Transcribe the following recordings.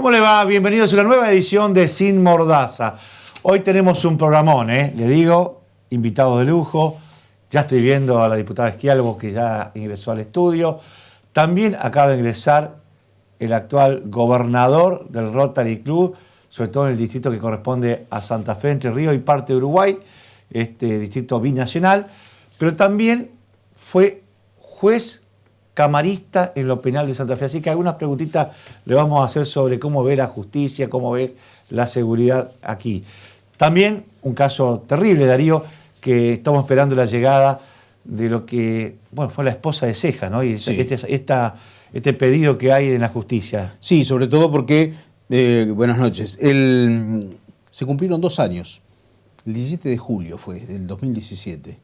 ¿Cómo le va? Bienvenidos a una nueva edición de Sin Mordaza. Hoy tenemos un programón, le digo, invitado de lujo. Ya estoy viendo a la diputada Schialbo, que ya ingresó al estudio. También acaba de ingresar el actual gobernador del Rotary Club, sobre todo en el distrito que corresponde a Santa Fe, Entre Ríos y parte de Uruguay, este distrito binacional, pero también fue juez camarista en lo penal de Santa Fe. Así que algunas preguntitas le vamos a hacer sobre cómo ve la justicia, cómo ve la seguridad aquí. También un caso terrible, Darío, que estamos esperando la llegada de lo que fue la esposa de Ceja, ¿no? Y sí. este pedido que hay en la justicia. Sí, sobre todo porque, buenas noches, se cumplieron 2 años. El 17 de julio fue, del 2017.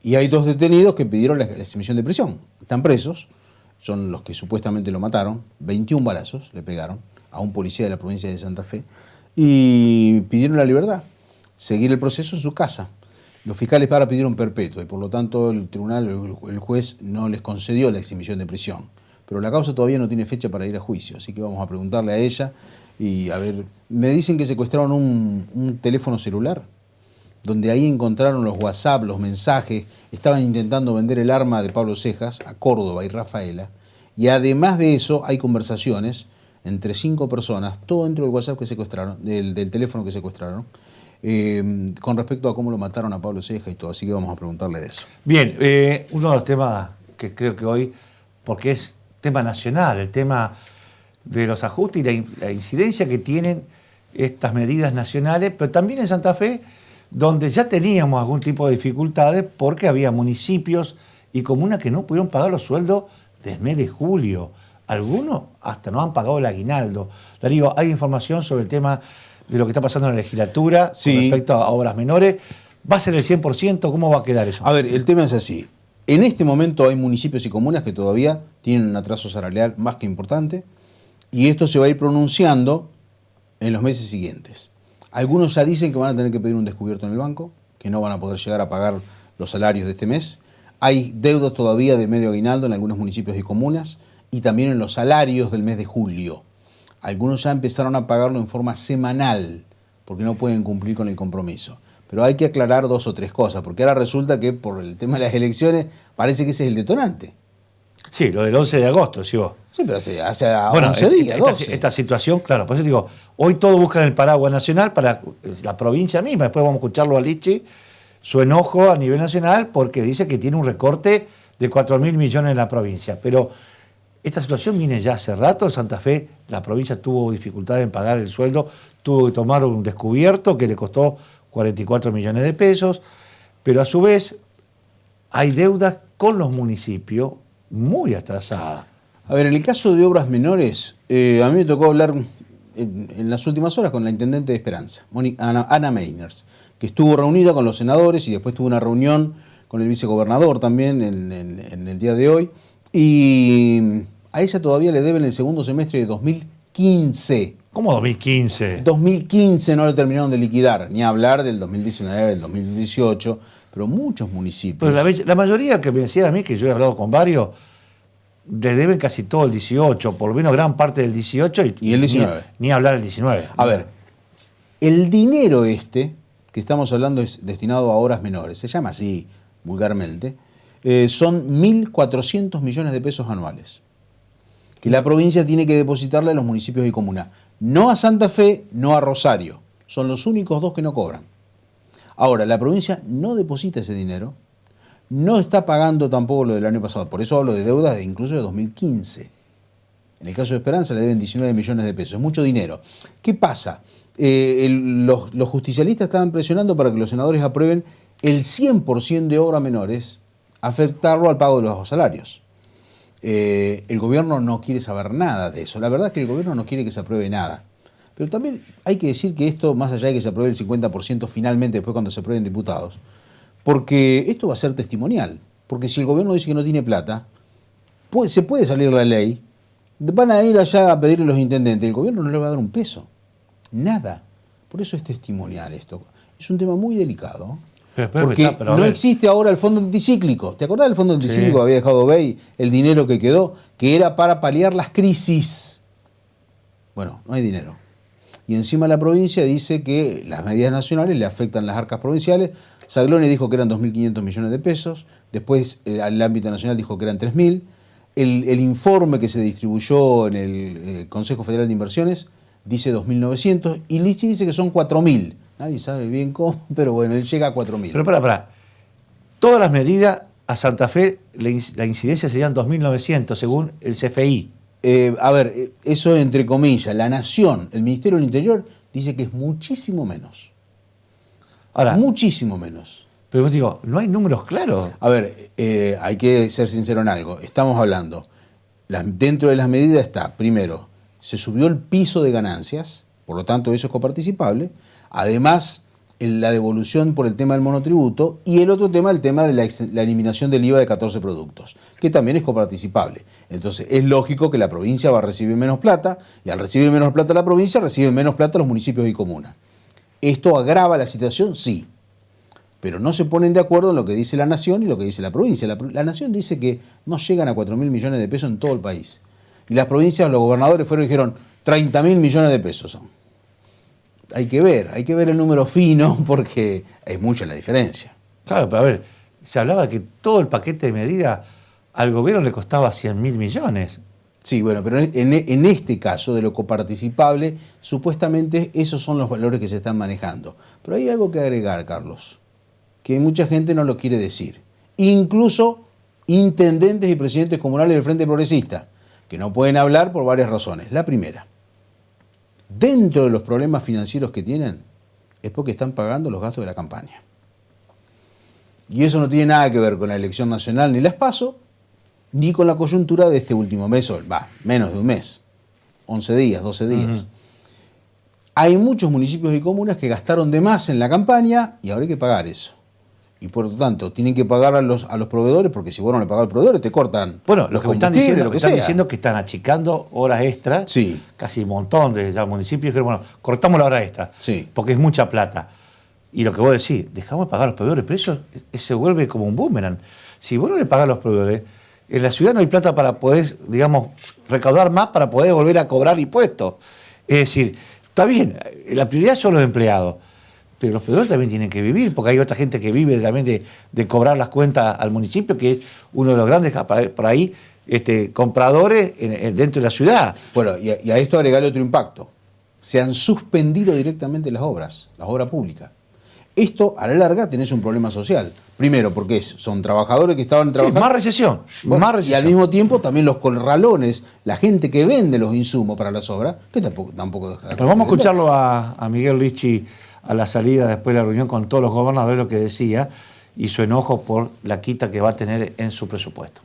Y hay 2 detenidos que pidieron la exhibición de prisión. Están presos, son los que supuestamente lo mataron. 21 balazos le pegaron a un policía de la provincia de Santa Fe. Y pidieron la libertad, seguir el proceso en su casa. Los fiscales ahora pidieron perpetua y por lo tanto el tribunal, el juez, no les concedió la exhibición de prisión. Pero la causa todavía no tiene fecha para ir a juicio, así que vamos a preguntarle a ella. Y a ver, me dicen que secuestraron un teléfono celular, donde ahí encontraron los WhatsApp, los mensajes, estaban intentando vender el arma de Pablo Cejas a Córdoba y Rafaela, y además de eso hay conversaciones entre 5 personas, todo dentro del WhatsApp que secuestraron, del teléfono que secuestraron, con respecto a cómo lo mataron a Pablo Cejas y todo, así que vamos a preguntarle de eso. Bien, uno de los temas que creo que hoy, porque es tema nacional, el tema de los ajustes y la incidencia que tienen estas medidas nacionales, pero también en Santa Fe, donde ya teníamos algún tipo de dificultades porque había municipios y comunas que no pudieron pagar los sueldos desde el mes de julio. Algunos hasta no han pagado el aguinaldo. Darío, ¿hay información sobre el tema de lo que está pasando en la legislatura con respecto a obras menores? ¿Va a ser el 100%? ¿Cómo va a quedar eso? A ver, el tema es así. En este momento hay municipios y comunas que todavía tienen un atraso salarial más que importante y esto se va a ir pronunciando en los meses siguientes. Algunos ya dicen que van a tener que pedir un descubierto en el banco, que no van a poder llegar a pagar los salarios de este mes. Hay deudas todavía de medio aguinaldo en algunos municipios y comunas y también en los salarios del mes de julio. Algunos ya empezaron a pagarlo en forma semanal porque no pueden cumplir con el compromiso. Pero hay que aclarar 2 o 3 cosas, porque ahora resulta que por el tema de las elecciones parece que ese es el detonante. Sí, lo del 11 de agosto, sí vos. Sí, pero hace 11 días, 12. Esta situación, claro, por eso digo, hoy todos buscan el paraguas nacional para la provincia misma. Después vamos a escucharlo a Lichi, su enojo a nivel nacional, porque dice que tiene un recorte de 4.000 millones en la provincia. Pero esta situación viene ya hace rato. En Santa Fe, la provincia tuvo dificultades en pagar el sueldo, tuvo que tomar un descubierto que le costó 44 millones de pesos, pero a su vez hay deudas con los municipios muy atrasadas. A ver, en el caso de obras menores, a mí me tocó hablar en las últimas horas con la intendente de Esperanza, Ana Meiners, que estuvo reunida con los senadores y después tuvo una reunión con el vicegobernador también en el día de hoy, y a ella todavía le deben el segundo semestre de 2015. ¿Cómo 2015? 2015 no lo terminaron de liquidar, ni hablar del 2019, del 2018, pero muchos municipios. Pero la mayoría que me decían a mí, que yo he hablado con varios, le deben casi todo el 18, por lo menos gran parte del 18 y el 19. Ni hablar del 19. A ver, el dinero que estamos hablando es destinado a obras menores, se llama así vulgarmente, son 1.400 millones de pesos anuales, que la provincia tiene que depositarle a los municipios y comunas. No a Santa Fe, no a Rosario. Son los únicos 2 que no cobran. Ahora, la provincia no deposita ese dinero, no está pagando tampoco lo del año pasado. Por eso hablo de deudas incluso de 2015. En el caso de Esperanza le deben 19 millones de pesos. Es mucho dinero. ¿Qué pasa? Los justicialistas estaban presionando para que los senadores aprueben el 100% de obras menores, afectarlo al pago de los salarios. El gobierno no quiere saber nada de eso. La verdad es que el gobierno no quiere que se apruebe nada. Pero también hay que decir que esto, más allá de que se apruebe el 50% finalmente después cuando se aprueben diputados, porque esto va a ser testimonial. Porque si el gobierno dice que no tiene plata, se puede salir la ley, van a ir allá a pedirle a los intendentes, el gobierno no le va a dar un peso. Nada. Por eso es testimonial esto. Es un tema muy delicado. Porque no existe ahora el fondo anticíclico. ¿Te acordás del fondo anticíclico que había dejado Bey, el dinero que quedó, que era para paliar las crisis? Bueno, no hay dinero. Y encima la provincia dice que las medidas nacionales le afectan las arcas provinciales. Sagloni dijo que eran 2.500 millones de pesos. Después el ámbito nacional dijo que eran 3.000. El informe que se distribuyó en el Consejo Federal de Inversiones dice 2.900 y Lichi dice que son 4.000. Nadie sabe bien cómo, pero bueno, él llega a 4.000. Pero pará. Todas las medidas a Santa Fe, la incidencia serían 2.900 según el CFI. Eso entre comillas. La Nación, el Ministerio del Interior, dice que es muchísimo menos. Ahora, muchísimo menos. Pero vos digo, no hay números claros. Hay que ser sincero en algo. Estamos hablando, dentro de las medidas está, primero, se subió el piso de ganancias, por lo tanto eso es coparticipable. Además, la devolución por el tema del monotributo y el otro tema, el tema de la eliminación del IVA de 14 productos, que también es coparticipable. Entonces, es lógico que la provincia va a recibir menos plata y al recibir menos plata la provincia, reciben menos plata los municipios y comunas. ¿Esto agrava la situación? Sí. Pero no se ponen de acuerdo en lo que dice la Nación y lo que dice la provincia. La Nación dice que no llegan a 4.000 millones de pesos en todo el país. Y las provincias, los gobernadores fueron y dijeron 30.000 millones de pesos son. Hay que ver el número fino porque es mucha la diferencia. Claro, pero a ver, se hablaba que todo el paquete de medidas al gobierno le costaba 100.000 millones. Sí, bueno, pero en este caso de lo coparticipable, supuestamente esos son los valores que se están manejando. Pero hay algo que agregar, Carlos, que mucha gente no lo quiere decir. Incluso intendentes y presidentes comunales del Frente Progresista, que no pueden hablar por varias razones. La primera, dentro de los problemas financieros que tienen, es porque están pagando los gastos de la campaña. Y eso no tiene nada que ver con la elección nacional ni las PASO, ni con la coyuntura de este último mes, menos de un mes, 11 días, 12 días. Hay muchos municipios y comunas que gastaron de más en la campaña y ahora hay que pagar eso. Y por lo tanto, tienen que pagar a los proveedores, porque si vos no le pagas al proveedor, te cortan. Bueno, lo que me están diciendo, están diciendo que están achicando horas extras, sí. Casi un montón de municipios, que bueno, cortamos la hora extra, sí. Porque es mucha plata. Y lo que vos decís, dejamos de pagar a los proveedores, pero eso se vuelve como un boomerang. Si vos no le pagás a los proveedores, en la ciudad no hay plata para poder, digamos, recaudar más para poder volver a cobrar impuestos. Es decir, está bien, la prioridad son los empleados, pero los proveedores también tienen que vivir, porque hay otra gente que vive también de cobrar las cuentas al municipio, que es uno de los grandes, por ahí, compradores dentro de la ciudad. Bueno, y a esto agregarle otro impacto. Se han suspendido directamente las obras públicas. Esto, a la larga, tenés un problema social. Primero, porque son trabajadores que estaban trabajando. Sí, más recesión. Y al mismo tiempo, también los corralones, la gente que vende los insumos para las obras, que tampoco Pero vamos a escucharlo a Miguel Lichi a la salida después de la reunión con todos los gobernadores, lo que decía, y su enojo por la quita que va a tener en su presupuesto.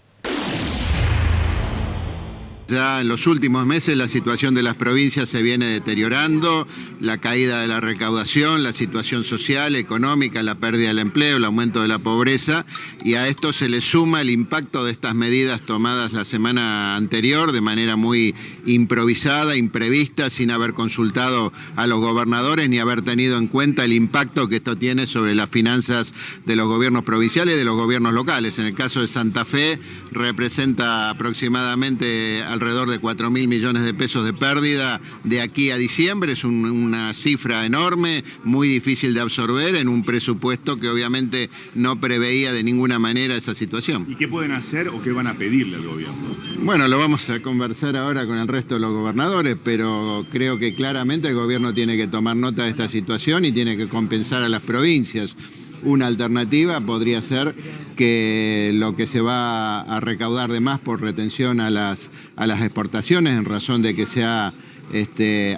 Ya en los últimos meses la situación de las provincias se viene deteriorando, la caída de la recaudación, la situación social, económica, la pérdida del empleo, el aumento de la pobreza, y a esto se le suma el impacto de estas medidas tomadas la semana anterior de manera muy improvisada, imprevista, sin haber consultado a los gobernadores ni haber tenido en cuenta el impacto que esto tiene sobre las finanzas de los gobiernos provinciales y de los gobiernos locales. En el caso de Santa Fe representa aproximadamente alrededor de 4.000 millones de pesos de pérdida de aquí a diciembre. Es una cifra enorme, muy difícil de absorber en un presupuesto que obviamente no preveía de ninguna manera esa situación. ¿Y qué pueden hacer o qué van a pedirle al gobierno? Bueno, lo vamos a conversar ahora con el resto de los gobernadores, pero creo que claramente el gobierno tiene que tomar nota de esta situación y tiene que compensar a las provincias. Una alternativa podría ser que lo que se va a recaudar de más por retención a las exportaciones, en razón de que se ha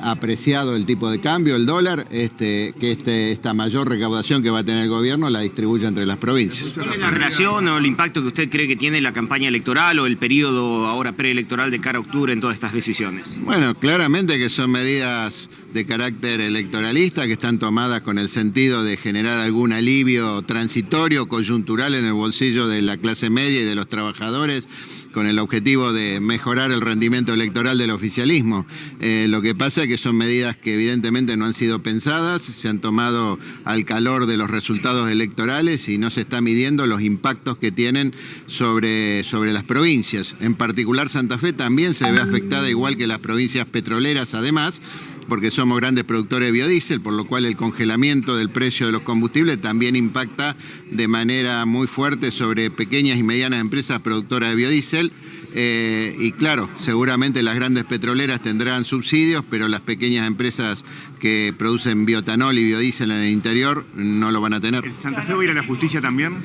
apreciado el tipo de cambio, el dólar, esta mayor recaudación que va a tener el gobierno la distribuya entre las provincias. ¿Cuál es la relación o el impacto que usted cree que tiene la campaña electoral o el periodo ahora preelectoral de cara a octubre en todas estas decisiones? Bueno, claramente que son medidas de carácter electoralista, que están tomadas con el sentido de generar algún alivio transitorio, coyuntural en el bolsillo de la clase media y de los trabajadores, con el objetivo de mejorar el rendimiento electoral del oficialismo. Lo que pasa es que son medidas que evidentemente no han sido pensadas, se han tomado al calor de los resultados electorales y no se está midiendo los impactos que tienen sobre las provincias. En particular Santa Fe también se ve afectada, igual que las provincias petroleras, además, porque somos grandes productores de biodiesel, por lo cual el congelamiento del precio de los combustibles también impacta de manera muy fuerte sobre pequeñas y medianas empresas productoras de biodiesel. Y claro, seguramente las grandes petroleras tendrán subsidios, pero las pequeñas empresas que producen bioetanol y biodiesel en el interior no lo van a tener. ¿El Santa Fe va a ir a la justicia también?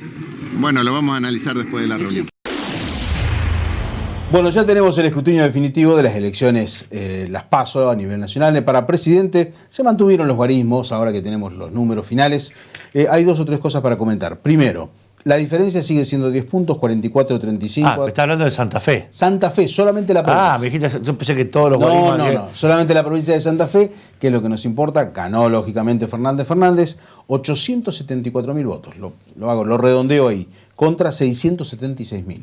Bueno, lo vamos a analizar después de la reunión. Bueno, ya tenemos el escrutinio definitivo de las elecciones, las PASO a nivel nacional. Para presidente se mantuvieron los guarismos, ahora que tenemos los números finales. Hay 2 o 3 cosas para comentar. Primero, la diferencia sigue siendo 10 puntos, 44-35. Está hablando de Santa Fe. Santa Fe, solamente la provincia. Me dijiste, yo pensé que todos los guarismos... No, solamente la provincia de Santa Fe, que es lo que nos importa. Ganó, lógicamente, Fernández, 874.000 votos. Lo redondeo ahí, contra 676.000.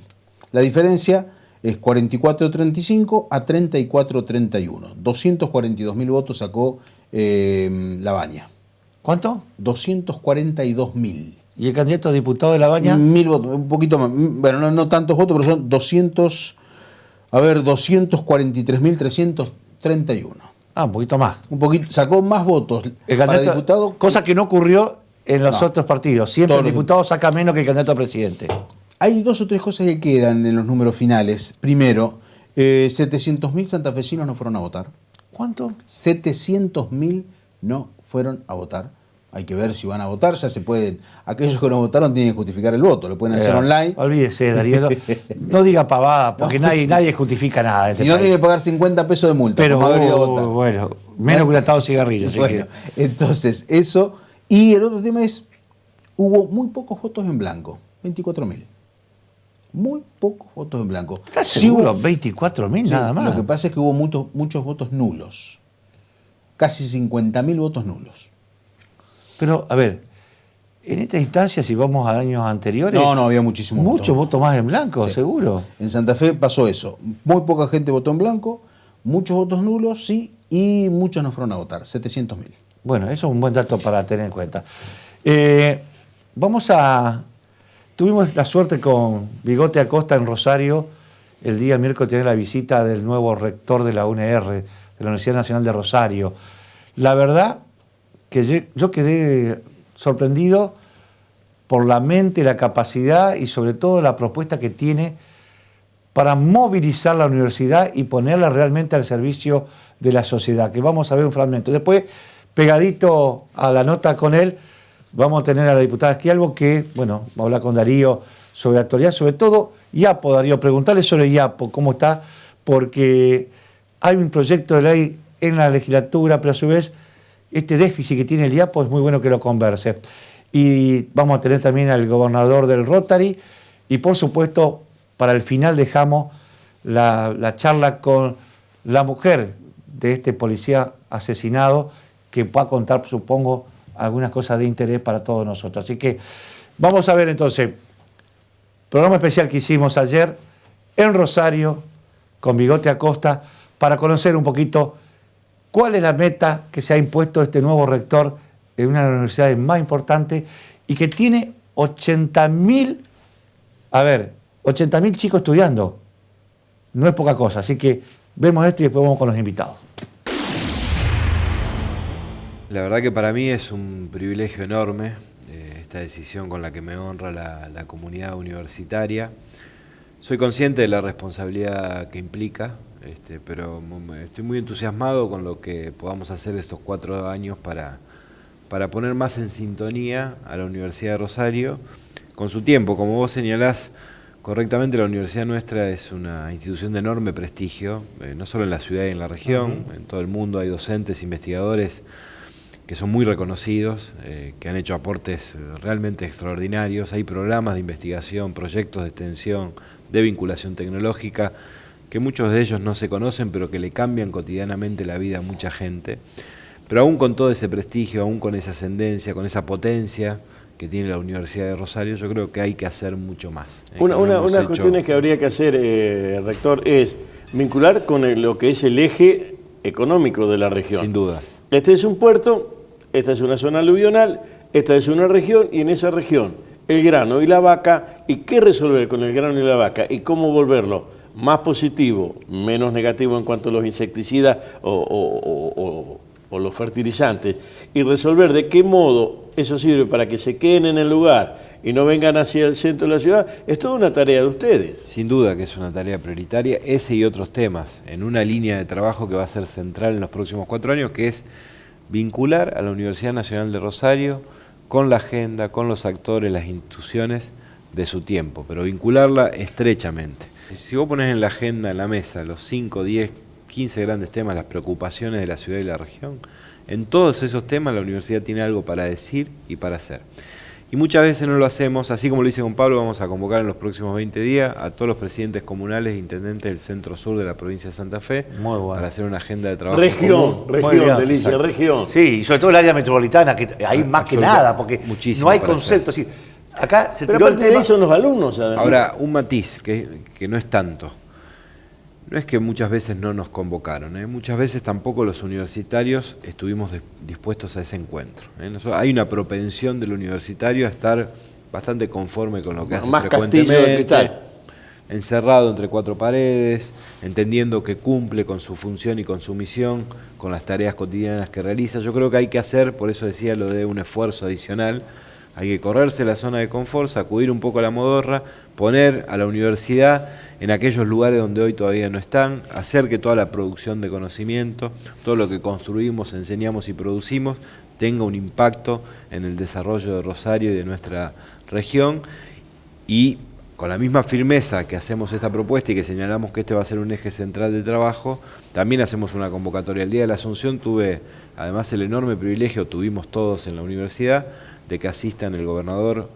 La diferencia es 44-35 a 34-31. 242.000 votos sacó Labaña. ¿Cuánto? 242.000. ¿Y el candidato a diputado de Labaña? 1.000 votos, un poquito más. Bueno, no tantos votos, pero son 243.331. Un poquito más. Un poquito, sacó más votos El para candidato, diputado. cosa que no ocurrió en los otros partidos. Siempre el diputado saca menos que el candidato a presidente. Hay 2 o 3 cosas que quedan en los números finales. Primero, 700.000 santafesinos no fueron a votar. ¿Cuánto? 700.000 no fueron a votar. Hay que ver si van a votar, ya se pueden. Aquellos que no votaron tienen que justificar el voto, lo pueden hacer online. Olvídese, Darío. No diga pavada, porque nadie justifica nada. Si no, tienen que pagar 50 pesos de multa. Pero bueno, menos que un atado de cigarrillos. Bueno, entonces, eso. Y el otro tema es, hubo muy pocos votos en blanco, 24.000. Muy pocos votos en blanco. ¿Estás seguro? 24.000 nada más. Lo que pasa es que hubo muchos votos nulos. Casi 50.000 votos nulos. Pero, a ver, en esta instancia, si vamos a años anteriores... No, había muchísimos votos. Muchos votos más en blanco, Sí. seguro. En Santa Fe pasó eso. Muy poca gente votó en blanco, muchos votos nulos, sí, y muchos no fueron a votar, 700.000. Bueno, eso es un buen dato para tener en cuenta. Tuvimos la suerte con Bigote Acosta en Rosario, el día miércoles tener la visita del nuevo rector de la UNR, de la Universidad Nacional de Rosario. La verdad que yo quedé sorprendido por la mente, la capacidad y sobre todo la propuesta que tiene para movilizar la universidad y ponerla realmente al servicio de la sociedad, que vamos a ver un fragmento. Después, pegadito a la nota con él, vamos a tener a la diputada Schialbo que, bueno, va a hablar con Darío sobre la actualidad, sobre todo IAPO, Darío, preguntarle sobre IAPO, cómo está, porque hay un proyecto de ley en la legislatura, pero a su vez este déficit que tiene el IAPO es muy bueno que lo converse. Y vamos a tener también al gobernador del Rotary y, por supuesto, para el final dejamos la charla con la mujer de este policía asesinado, que va a contar, supongo, algunas cosas de interés para todos nosotros. Así que vamos a ver entonces, programa especial que hicimos ayer en Rosario con Bigote Acosta para conocer un poquito cuál es la meta que se ha impuesto este nuevo rector en una de las universidades más importantes y que tiene 80.000 chicos estudiando. No es poca cosa, así que vemos esto y después vamos con los invitados. La verdad que para mí es un privilegio enorme esta decisión con la que me honra la comunidad universitaria. Soy consciente de la responsabilidad que implica, pero estoy muy entusiasmado con lo que podamos hacer estos 4 años para poner más en sintonía a la Universidad de Rosario con su tiempo. Como vos señalás correctamente, la universidad nuestra es una institución de enorme prestigio, no solo en la ciudad y en la región, en todo el mundo hay docentes, investigadores que son muy reconocidos, que han hecho aportes realmente extraordinarios. Hay programas de investigación, proyectos de extensión, de vinculación tecnológica, que muchos de ellos no se conocen, pero que le cambian cotidianamente la vida a mucha gente. Pero aún con todo ese prestigio, aún con esa ascendencia, con esa potencia que tiene la Universidad de Rosario, yo creo que hay que hacer mucho más. Una de las cuestiones que habría que hacer, rector, es vincular con lo que es el eje económico de la región. Sin dudas. Este es un puerto, esta es una zona aluvional, esta es una región, y en esa región el grano y la vaca, y qué resolver con el grano y la vaca, y cómo volverlo más positivo, menos negativo en cuanto a los insecticidas o los fertilizantes, y resolver de qué modo eso sirve para que se queden en el lugar y no vengan hacia el centro de la ciudad, es toda una tarea de ustedes. Sin duda que es una tarea prioritaria, ese y otros temas, en una línea de trabajo que va a ser central en los próximos 4 años, que es vincular a la Universidad Nacional de Rosario con la agenda, con los actores, las instituciones de su tiempo, pero vincularla estrechamente. Si vos ponés en la agenda, en la mesa, los 5, 10, 15 grandes temas, las preocupaciones de la ciudad y la región, en todos esos temas la universidad tiene algo para decir y para hacer. Y muchas veces no lo hacemos, así como lo hice con Pablo, vamos a convocar en los próximos 20 días a todos los presidentes comunales e intendentes del centro sur de la provincia de Santa Fe para hacer una agenda de trabajo región, Delicia, exacto. región. Sí, y sobre todo el área metropolitana, que hay más que nada, porque no hay concepto. Sí, acá se Pero tiró el aparte de tema. ahí son los alumnos, además. Ahora, un matiz que no es tanto. No es que muchas veces no nos convocaron, muchas veces tampoco los universitarios estuvimos dispuestos a ese encuentro. Hay una propensión del universitario a estar bastante conforme con lo que hace más frecuentemente, encerrado entre 4 paredes, entendiendo que cumple con su función y con su misión, con las tareas cotidianas que realiza. Yo creo que hay que hacer, por eso decía lo de un esfuerzo adicional, hay que correrse la zona de confort, sacudir un poco la modorra, poner a la universidad en aquellos lugares donde hoy todavía no están, hacer que toda la producción de conocimiento, todo lo que construimos, enseñamos y producimos, tenga un impacto en el desarrollo de Rosario y de nuestra región, y con la misma firmeza que hacemos esta propuesta y que señalamos que este va a ser un eje central de trabajo, también hacemos una convocatoria. El Día de la Asunción tuve además el enorme privilegio, tuvimos todos en la universidad, de que asistan el gobernador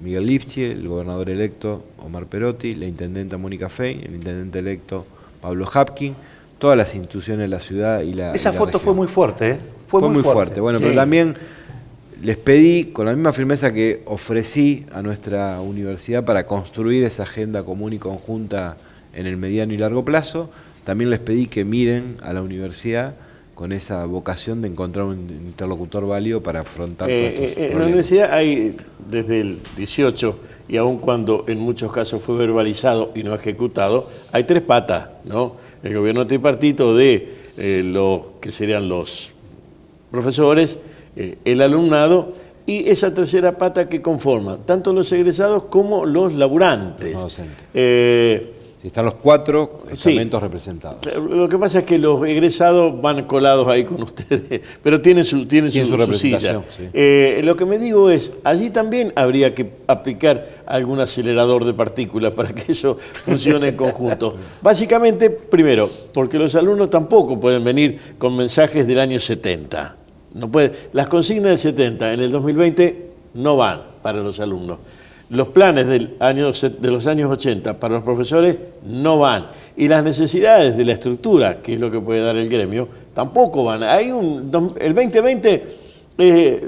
Miguel Lifchi, el gobernador electo Omar Perotti, la intendenta Mónica Fey, el intendente electo Pablo Hapkin, todas las instituciones de la ciudad y la Esa y la foto región. fue muy fuerte, ¿eh? Fue muy fuerte. Bueno, sí. Pero también les pedí, con la misma firmeza que ofrecí a nuestra universidad para construir esa agenda común y conjunta en el mediano y largo plazo, también les pedí que miren a la universidad con esa vocación de encontrar un interlocutor válido para afrontar todos estos problemas. En la universidad hay, desde el 18, y aun cuando en muchos casos fue verbalizado y no ejecutado, hay 3 patas, ¿no? El gobierno tripartito de lo que serían los profesores, el alumnado, y esa tercera pata que conforma tanto los egresados como los laburantes. Los docentes. Están los 4 estamentos representados. Lo que pasa es que los egresados van colados ahí con ustedes, pero tienen su silla. Sí. Lo que me digo es, allí también habría que aplicar algún acelerador de partículas para que eso funcione en conjunto. Básicamente, primero, porque los alumnos tampoco pueden venir con mensajes del año 70. No puede. Las consignas del 70 en el 2020 no van para los alumnos. Los planes de los años 80 para los profesores no van. Y las necesidades de la estructura, que es lo que puede dar el gremio, tampoco van. El 2020,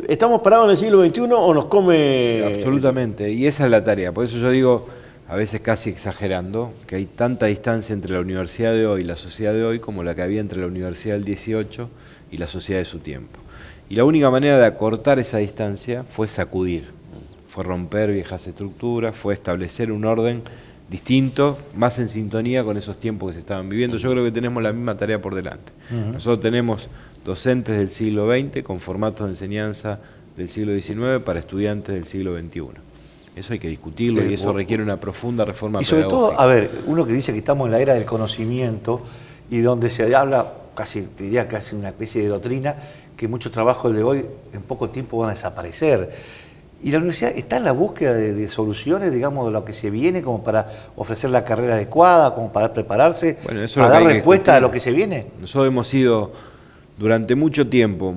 ¿estamos parados en el siglo XXI o nos come...? Absolutamente, y esa es la tarea. Por eso yo digo, a veces casi exagerando, que hay tanta distancia entre la universidad de hoy y la sociedad de hoy como la que había entre la universidad del 18 y la sociedad de su tiempo. Y la única manera de acortar esa distancia fue sacudir. Fue romper viejas estructuras, fue establecer un orden distinto, más en sintonía con esos tiempos que se estaban viviendo. Yo creo que tenemos la misma tarea por delante. Nosotros tenemos docentes del siglo XX con formatos de enseñanza del siglo XIX para estudiantes del siglo XXI. Eso hay que discutirlo y eso requiere una profunda reforma pedagógica. Y sobre todo, a ver, uno que dice que estamos en la era del conocimiento y donde se habla, casi te diría casi una especie de doctrina, que muchos trabajos de hoy en poco tiempo van a desaparecer. Y la universidad está en la búsqueda de soluciones, digamos, de lo que se viene, como para ofrecer la carrera adecuada, como para prepararse, para dar respuesta a lo que se viene. Nosotros hemos sido, durante mucho tiempo,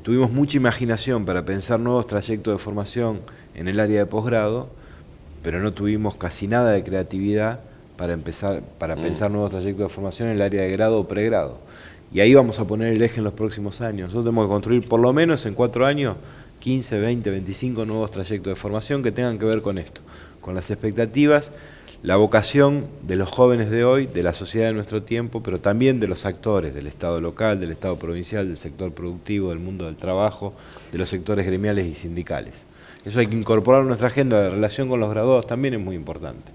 tuvimos mucha imaginación para pensar nuevos trayectos de formación en el área de posgrado, pero no tuvimos casi nada de creatividad para pensar nuevos trayectos de formación en el área de grado o pregrado. y ahí vamos a poner el eje en los próximos años. Nosotros tenemos que construir por lo menos en 4 años 15, 20, 25 nuevos trayectos de formación que tengan que ver con esto, con las expectativas, la vocación de los jóvenes de hoy, de la sociedad de nuestro tiempo, pero también de los actores del Estado local, del Estado provincial, del sector productivo, del mundo del trabajo, de los sectores gremiales y sindicales. Eso hay que incorporar en nuestra agenda. La relación con los graduados también es muy importante.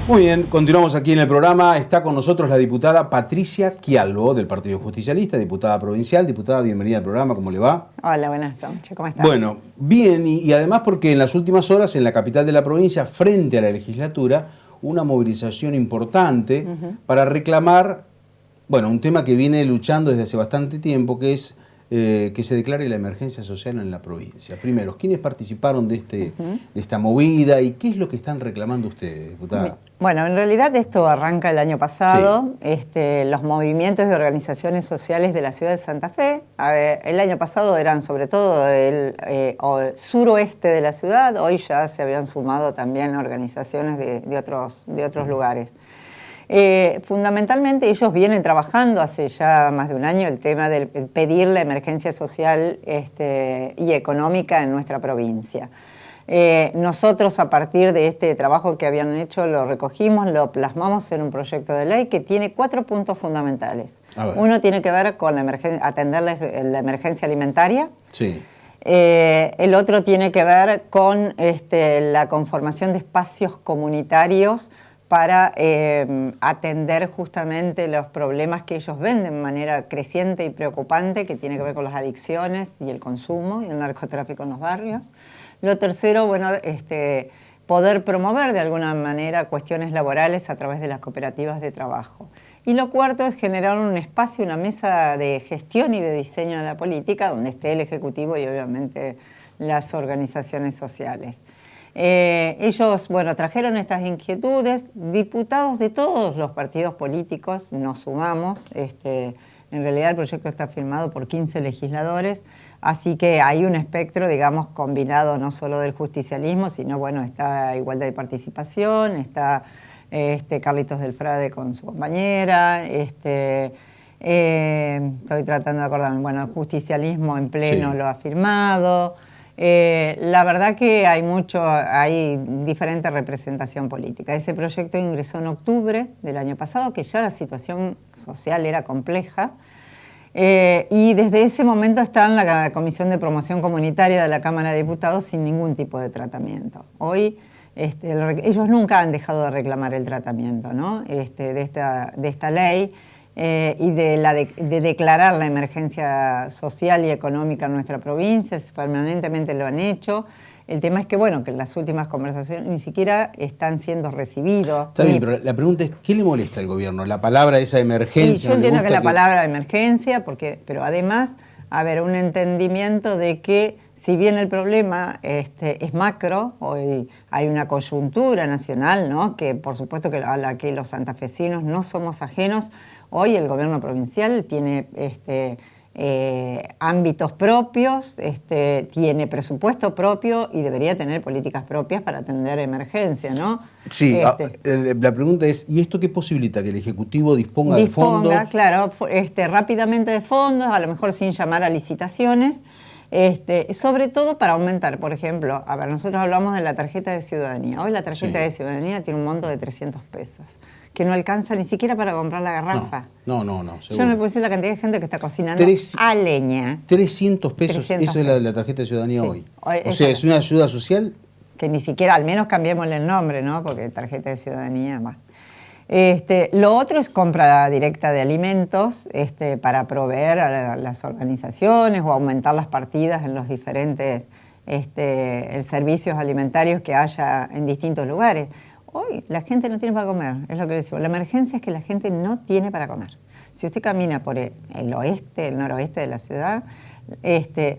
Muy bien, continuamos aquí en el programa. Está con nosotros la diputada Patricia Quialbo, del Partido Justicialista, diputada provincial. Diputada, bienvenida al programa, ¿cómo le va? Hola, buenas noches, ¿cómo estás? Bueno, bien, y además porque en las últimas horas en la capital de la provincia, frente a la legislatura, una movilización importante para reclamar, bueno, un tema que viene luchando desde hace bastante tiempo, que es que se declare la emergencia social en la provincia. Primero, ¿quiénes participaron de esta movida y qué es lo que están reclamando ustedes, diputada? Bueno, en realidad esto arranca el año pasado. Sí. Los movimientos de organizaciones sociales de la ciudad de Santa Fe, el año pasado eran sobre todo el suroeste de la ciudad, hoy ya se habían sumado también organizaciones de otros lugares. Fundamentalmente ellos vienen trabajando hace ya más de un año el tema del pedir la emergencia social y económica en nuestra provincia. Nosotros a partir de este trabajo que habían hecho lo recogimos, lo plasmamos en un proyecto de ley que tiene 4 puntos fundamentales. Uno tiene que ver con atender la emergencia alimentaria. Sí. El otro tiene que ver con la conformación de espacios comunitarios para atender justamente los problemas que ellos ven de manera creciente y preocupante, que tiene que ver con las adicciones y el consumo y el narcotráfico en los barrios. Lo tercero, bueno, poder promover de alguna manera cuestiones laborales a través de las cooperativas de trabajo. Y lo cuarto es generar un espacio, una mesa de gestión y de diseño de la política donde esté el Ejecutivo y obviamente las organizaciones sociales. Ellos, bueno, trajeron estas inquietudes, diputados de todos los partidos políticos nos sumamos, en realidad el proyecto está firmado por 15 legisladores, así que hay un espectro, digamos, combinado no solo del justicialismo, sino, bueno, está Igualdad de Participación, está Carlitos del Frade con su compañera, estoy tratando de acordarme, bueno, el justicialismo en pleno lo ha firmado. La verdad que hay diferente representación política. Ese proyecto ingresó en octubre del año pasado, que ya la situación social era compleja, y desde ese momento está en la Comisión de Promoción Comunitaria de la Cámara de Diputados sin ningún tipo de tratamiento. Hoy ellos nunca han dejado de reclamar el tratamiento, ¿no? de esta ley. Y de declarar la emergencia social y económica en nuestra provincia, permanentemente lo han hecho. El tema es que, bueno, que en las últimas conversaciones ni siquiera están siendo recibidos. Está bien, pero la pregunta es, ¿qué le molesta al gobierno? ¿La palabra esa emergencia? Yo entiendo que la palabra emergencia, pero además, un entendimiento de que si bien el problema es macro, hoy hay una coyuntura nacional, ¿no? Que por supuesto que a la que los santafesinos no somos ajenos. Hoy el gobierno provincial tiene ámbitos propios, tiene presupuesto propio y debería tener políticas propias para atender emergencias, ¿no? Sí, la pregunta es, ¿y esto qué posibilita? ¿Que el Ejecutivo disponga de fondos? Claro, rápidamente de fondos, a lo mejor sin llamar a licitaciones, sobre todo para aumentar, por ejemplo, nosotros hablamos de la tarjeta de ciudadanía. Hoy la tarjeta de ciudadanía tiene un monto de 300 pesos, que no alcanza ni siquiera para comprar la garrafa. No, Yo me puedo decir la cantidad de gente que está cocinando a leña. 300 pesos, 300 eso pesos. Es la tarjeta de ciudadanía hoy. O sea, es una ayuda social. Que ni siquiera, al menos cambiémosle el nombre, ¿no? Porque tarjeta de ciudadanía, más. Lo otro es compra directa de alimentos para proveer a las organizaciones o aumentar las partidas en los diferentes servicios alimentarios que haya en distintos lugares. Hoy la gente no tiene para comer, es lo que decimos. La emergencia es que la gente no tiene para comer. Si usted camina por el noroeste de la ciudad,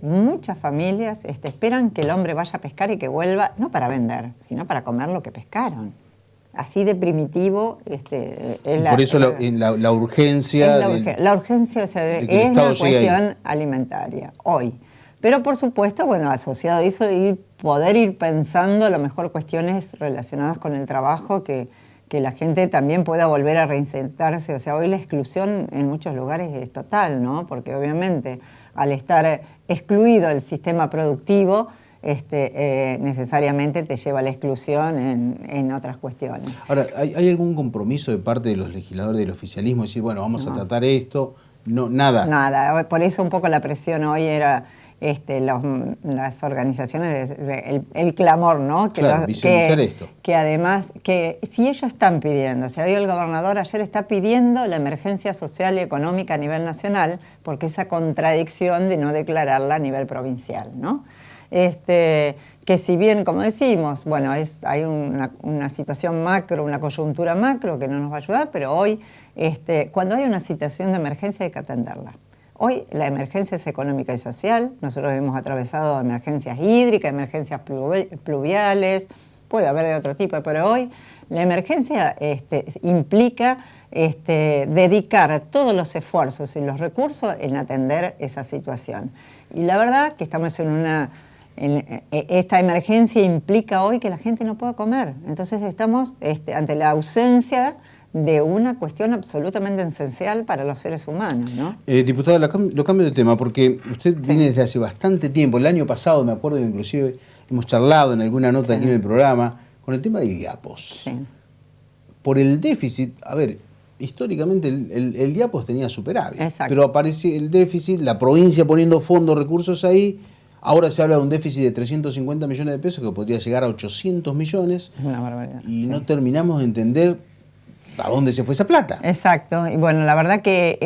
muchas familias esperan que el hombre vaya a pescar y que vuelva, no para vender, sino para comer lo que pescaron. Así de primitivo es por eso la urgencia. La urgencia, o sea, es la cuestión alimentaria, hoy. Pero por supuesto, bueno, asociado a eso, poder ir pensando a lo mejor cuestiones relacionadas con el trabajo que que la gente también pueda volver a reinsertarse. O sea, hoy la exclusión en muchos lugares es total, ¿no? Porque obviamente al estar excluido del sistema productivo, necesariamente te lleva a la exclusión en otras cuestiones. Ahora, ¿hay algún compromiso de parte de los legisladores del oficialismo? Decir, bueno, vamos a tratar esto. No, nada. Nada. Por eso un poco la presión hoy era las organizaciones, el clamor, ¿no? Claro, visualizar esto. Que además, que si ellos están pidiendo, o sea, hoy el gobernador ayer está pidiendo la emergencia social y económica a nivel nacional, porque esa contradicción de no declararla a nivel provincial, ¿no? Que si bien, como decimos, bueno, hay una situación macro, una coyuntura macro que no nos va a ayudar, pero hoy, cuando hay una situación de emergencia hay que atenderla. Hoy la emergencia es económica y social, nosotros hemos atravesado emergencias hídricas, emergencias pluviales, puede haber de otro tipo, pero hoy la emergencia implica dedicar todos los esfuerzos y los recursos en atender esa situación. Y la verdad que estamos esta emergencia implica hoy que la gente no pueda comer. Entonces estamos ante la ausencia de una cuestión absolutamente esencial para los seres humanos, ¿no? Diputada, lo cambio de tema, porque usted viene desde hace bastante tiempo. El año pasado, me acuerdo, inclusive hemos charlado en alguna nota aquí en el programa, con el tema del IAPOS. Sí. Por el déficit, a ver, históricamente el IAPOS tenía superávit. Exacto. Pero aparece el déficit, la provincia poniendo fondos, recursos ahí. Ahora se habla de un déficit de 350 millones de pesos que podría llegar a 800 millones. Es una barbaridad. Y no terminamos de entender a dónde se fue esa plata. Exacto. Y bueno, la verdad que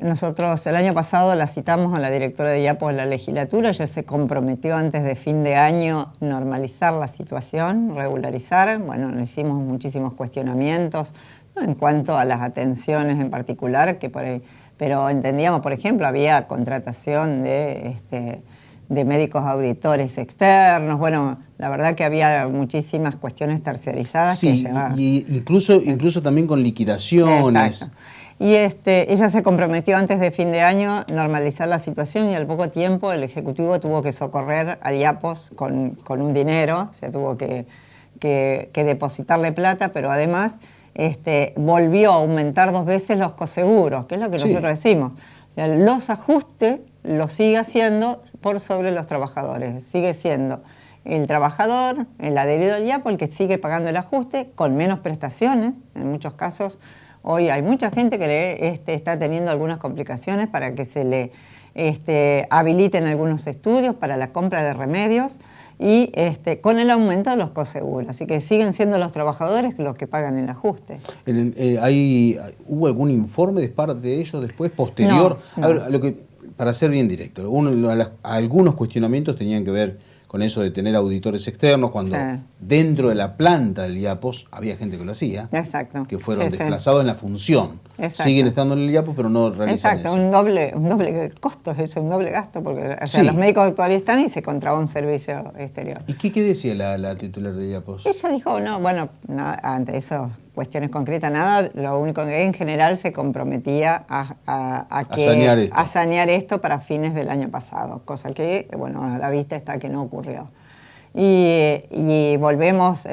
nosotros el año pasado la citamos a la directora de IAPOS en la legislatura. Ella se comprometió antes de fin de año normalizar la situación, regularizar. Bueno, nos hicimos muchísimos cuestionamientos, ¿no?, en cuanto a las atenciones en particular, que por ahí, pero entendíamos, por ejemplo, había contratación de médicos auditores externos. Bueno, la verdad que había muchísimas cuestiones terciarizadas. Sí, y incluso también con liquidaciones. Exacto. Y ella se comprometió antes de fin de año normalizar la situación y al poco tiempo el Ejecutivo tuvo que socorrer al IAPOS con un dinero, o sea, tuvo que depositarle plata, pero además volvió a aumentar 2 veces los coseguros, que es lo que nosotros decimos. Los ajustes los sigue haciendo por sobre los trabajadores. Sigue siendo el trabajador, el adherido al IAPO, el que sigue pagando el ajuste con menos prestaciones. En muchos casos, hoy hay mucha gente que está teniendo algunas complicaciones para que se le habiliten algunos estudios para la compra de remedios y con el aumento de los coseguros. Así que siguen siendo los trabajadores los que pagan el ajuste. ¿Hubo algún informe de parte de ellos después, posterior? No. A ver, para ser bien directo, algunos cuestionamientos tenían que ver con eso de tener auditores externos, cuando dentro de la planta del IAPOS había gente que lo hacía. Exacto. Que fueron desplazados en la función. Exacto. Siguen estando en el IAPOS, pero no realizan eso. Un doble costo es eso, un doble gasto, porque los médicos actuales están y se contraba un servicio exterior. ¿Y qué decía la titular del IAPOS? Ella dijo, ante esas cuestiones concretas, nada, lo único que en general se comprometía a sanear esto para fines del año pasado, cosa que, a la vista está que no ocurrió. Y volvemos,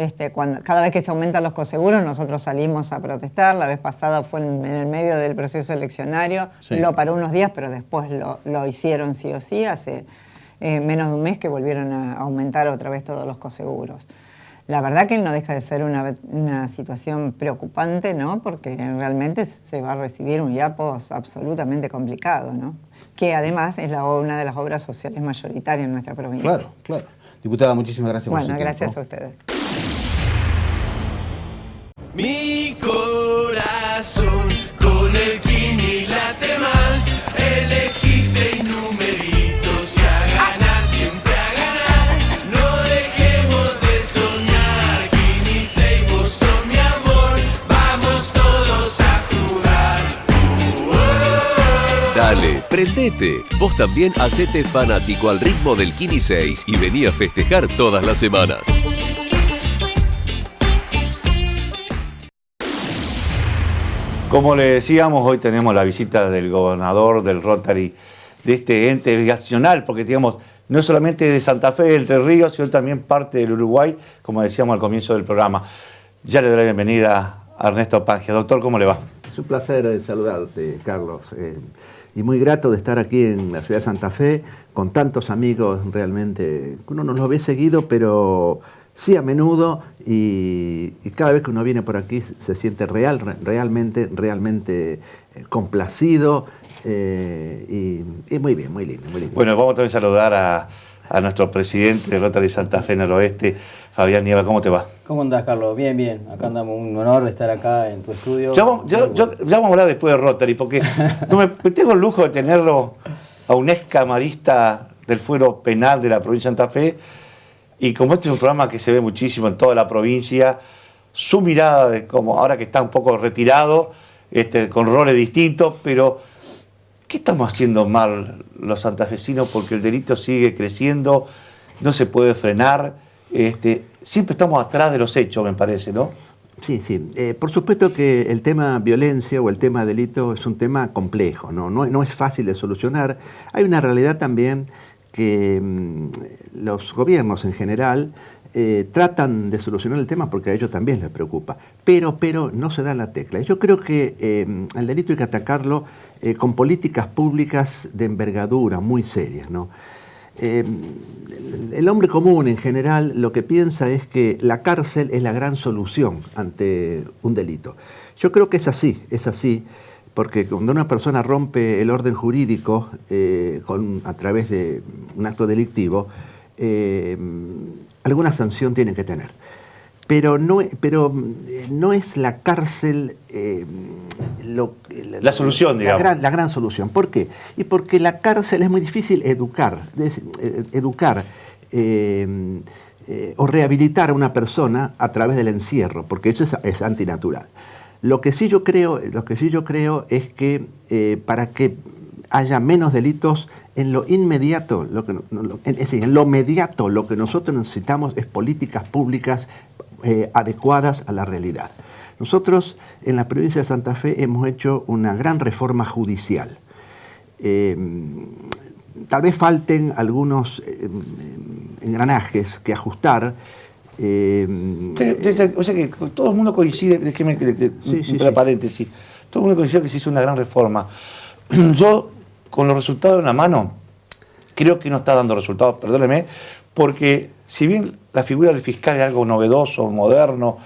cada vez que se aumentan los coseguros, nosotros salimos a protestar. La vez pasada fue en el medio del proceso eleccionario, lo paró unos días, pero después lo hicieron sí o sí. Hace menos de un mes que volvieron a aumentar otra vez todos los coseguros. La verdad que no deja de ser una situación preocupante, ¿no? Porque realmente se va a recibir un IAPOS absolutamente complicado, ¿no? Que además es una de las obras sociales mayoritarias en nuestra provincia. Claro. Diputada, muchísimas gracias por su tiempo. Gracias a ustedes. Mi corazón con el Kini late más. Elegí 6 numeritos y a ganar, siempre a ganar. No dejemos de soñar. Kini 6, vos sos mi amor. Vamos todos a jugar. Dale, prendete. Vos también hacete fanático al ritmo del Kini 6 y vení a festejar todas las semanas. Como le decíamos, hoy tenemos la visita del gobernador del Rotary, de este ente nacional, porque digamos, no solamente de Santa Fe, de Entre Ríos, sino también parte del Uruguay, como decíamos al comienzo del programa. Ya le doy la bienvenida a Ernesto Pangia. Doctor, ¿cómo le va? Es un placer saludarte, Carlos. Y muy grato de estar aquí en la ciudad de Santa Fe, con tantos amigos realmente. Uno no los ve seguido, pero sí a menudo, y cada vez que uno viene por aquí se siente realmente complacido, y muy bien, muy lindo, muy lindo. Bueno, vamos también a saludar a nuestro presidente de Rotary Santa Fe Noroeste, Fabián Nieva. ¿Cómo te va? ¿Cómo andás, Carlos? Bien, bien. Acá andamos, un honor estar acá en tu estudio. Ya vamos a hablar después de Rotary, porque me tengo el lujo de tenerlo a un ex camarista del fuero penal de la provincia de Santa Fe, y como este es un programa que se ve muchísimo en toda la provincia, su mirada de como ahora que está un poco retirado, con roles distintos, pero ¿qué estamos haciendo mal los santafesinos? Porque el delito sigue creciendo, no se puede frenar, siempre estamos atrás de los hechos, me parece, ¿no? Sí. Por supuesto que el tema violencia o el tema delito es un tema complejo, no es fácil de solucionar. Hay una realidad también que los gobiernos en general tratan de solucionar el tema porque a ellos también les preocupa, pero no se dan la tecla. Yo creo que el delito hay que atacarlo con políticas públicas de envergadura muy serias, ¿no? El hombre común en general lo que piensa es que la cárcel es la gran solución ante un delito. Yo creo que es así, porque cuando una persona rompe el orden jurídico a través de un acto delictivo, alguna sanción tiene que tener. Pero no es la cárcel la solución, digamos. La gran solución. ¿Por qué? Y porque la cárcel es muy difícil educar o rehabilitar a una persona a través del encierro, porque eso es antinatural. Lo que sí yo creo es que para que haya menos delitos, en lo inmediato, en lo mediato, lo que nosotros necesitamos es políticas públicas adecuadas a la realidad. Nosotros en la provincia de Santa Fe hemos hecho una gran reforma judicial. Tal vez falten algunos engranajes que ajustar. O sea que todo el mundo coincide, déjeme paréntesis, todo el mundo coincide que se hizo una gran reforma. Yo, con los resultados de una mano, creo que no está dando resultados, perdóneme, porque si bien la figura del fiscal es algo novedoso, moderno,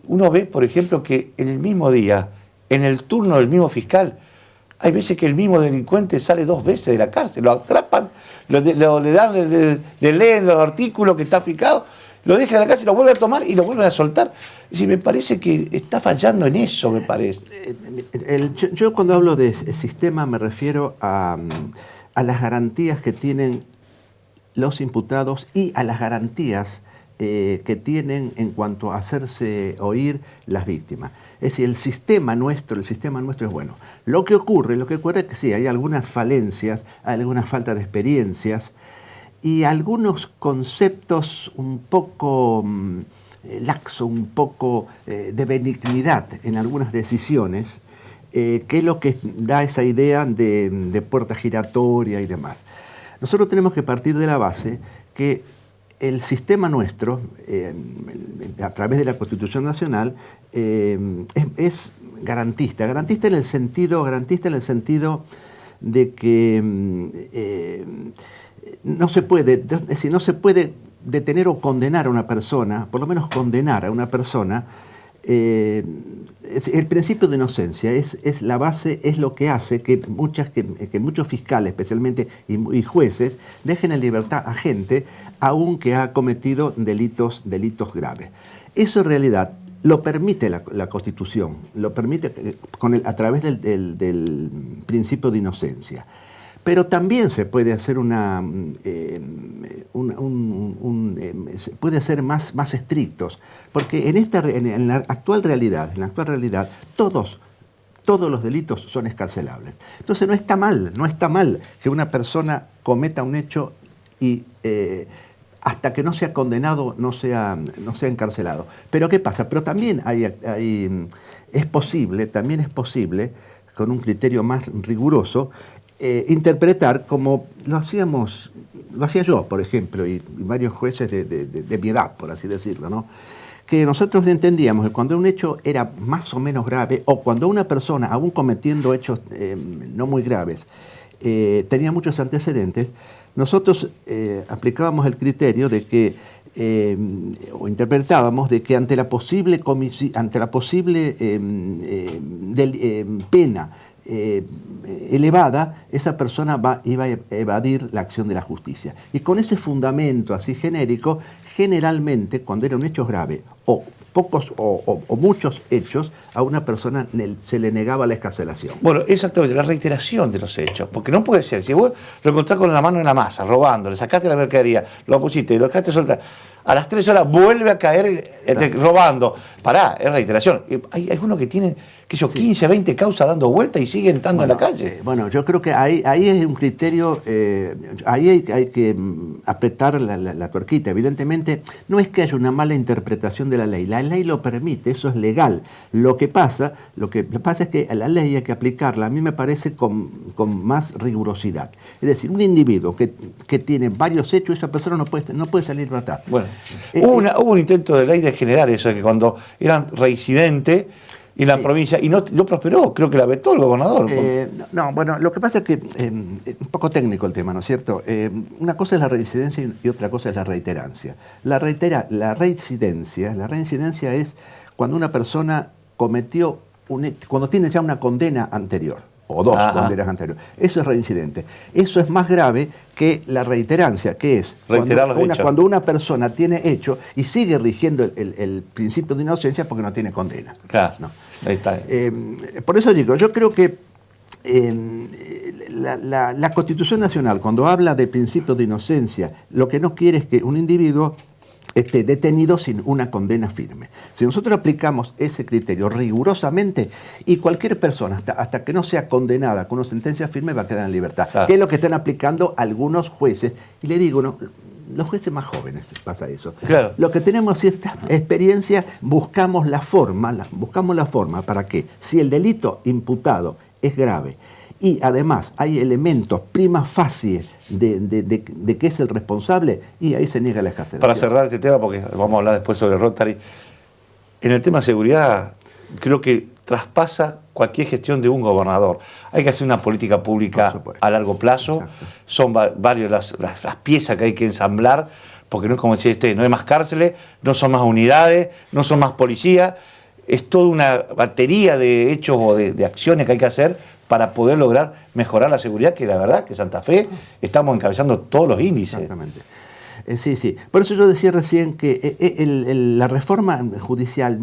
uno ve, por ejemplo, que en el mismo día, en el turno del mismo fiscal, hay veces que el mismo delincuente sale 2 veces de la cárcel, lo atrapan, le leen los artículos que está fijado, lo dejan en la cárcel, lo vuelven a tomar y lo vuelven a soltar. Y me parece que está fallando en eso, me parece. Yo cuando hablo de sistema me refiero a las garantías que tienen los imputados y a las garantías que tienen en cuanto a hacerse oír las víctimas. Es decir, el sistema nuestro es bueno. Lo que ocurre es que sí, hay algunas falencias, hay alguna falta de experiencias y algunos conceptos un poco laxos, un poco de benignidad en algunas decisiones, que es lo que da esa idea de puerta giratoria y demás. Nosotros tenemos que partir de la base que el sistema nuestro, a través de la Constitución Nacional, es garantista en el sentido de que no se puede detener o condenar a una persona, por lo menos condenar a una persona. El principio de inocencia es la base, es lo que hace que muchos fiscales, especialmente, y jueces, dejen en libertad a gente aun que ha cometido delitos graves. Eso en realidad lo permite la Constitución, lo permite a través del principio de inocencia. Pero también se puede hacer puede ser más estrictos, porque en la actual realidad, todos los delitos son excarcelables. Entonces no está mal que una persona cometa un hecho y hasta que no sea condenado no sea encarcelado. Pero ¿qué pasa? Pero también es posible, con un criterio más riguroso, interpretar como lo hacía yo, por ejemplo, y varios jueces de mi edad, por así decirlo, ¿no? que nosotros entendíamos que cuando un hecho era más o menos grave, o cuando una persona, aún cometiendo hechos no muy graves, tenía muchos antecedentes, nosotros aplicábamos el criterio de que, o interpretábamos de que ante la posible pena elevada, esa persona iba a evadir la acción de la justicia. Y con ese fundamento así genérico, generalmente, cuando era un hecho grave, o pocos o muchos hechos, a una persona se le negaba la excarcelación. Bueno, exactamente, la reiteración de los hechos, porque no puede ser, si vos lo encontrás con la mano en la masa, robando, le sacaste la mercadería, lo pusiste, lo dejaste soltar, a las 3 horas vuelve a caer robando. Pará, es reiteración. Hay algunos que tienen, qué sé yo, 15, 20 causas dando vuelta y siguen estando en la calle. Bueno, yo creo que ahí es un criterio, ahí hay que apretar la tuerquita. Evidentemente, no es que haya una mala interpretación de la ley lo permite, eso es legal. Lo que pasa es que a la ley hay que aplicarla, a mí me parece, con más rigurosidad. Es decir, un individuo que tiene varios hechos, esa persona no puede salir libertad. Bueno, hubo un intento de ley de generar eso, de que cuando eran reincidentes en la provincia, y no prosperó, creo que la vetó el gobernador. Bueno, lo que pasa es que un poco técnico el tema, ¿no es cierto? Una cosa es la reincidencia y otra cosa es la reiterancia. La reincidencia es cuando una persona cometió cuando tiene ya una condena anterior, o dos condenas anteriores. Eso es reincidente. Eso es más grave que la reiterancia, que es cuando una persona tiene hecho y sigue rigiendo el principio de inocencia porque no tiene condena. Claro, ¿no? Ahí está. Por eso digo, yo creo que la Constitución Nacional, cuando habla de principio de inocencia, lo que no quiere es que un individuo esté detenido sin una condena firme. Si nosotros aplicamos ese criterio rigurosamente, y cualquier persona, hasta que no sea condenada con una sentencia firme, va a quedar en libertad. Claro. Que es lo que están aplicando algunos jueces. Y le digo, no, los jueces más jóvenes pasa eso. Claro. Lo que tenemos es esta experiencia, buscamos la forma para que, si el delito imputado es grave, y además hay elementos prima facie de que es el responsable, y ahí se niega la excarcelación. Para cerrar este tema, porque vamos a hablar después sobre Rotary, en el tema de seguridad creo que traspasa cualquier gestión de un gobernador. Hay que hacer una política pública a largo plazo. Exacto. Son varias las piezas que hay que ensamblar, porque no es como decía usted, no hay más cárceles, no son más unidades, no son más policías. Es toda una batería de hechos o de acciones que hay que hacer para poder lograr mejorar la seguridad, que la verdad que Santa Fe estamos encabezando todos los índices. Exactamente. Sí. Por eso yo decía recién que la reforma judicial,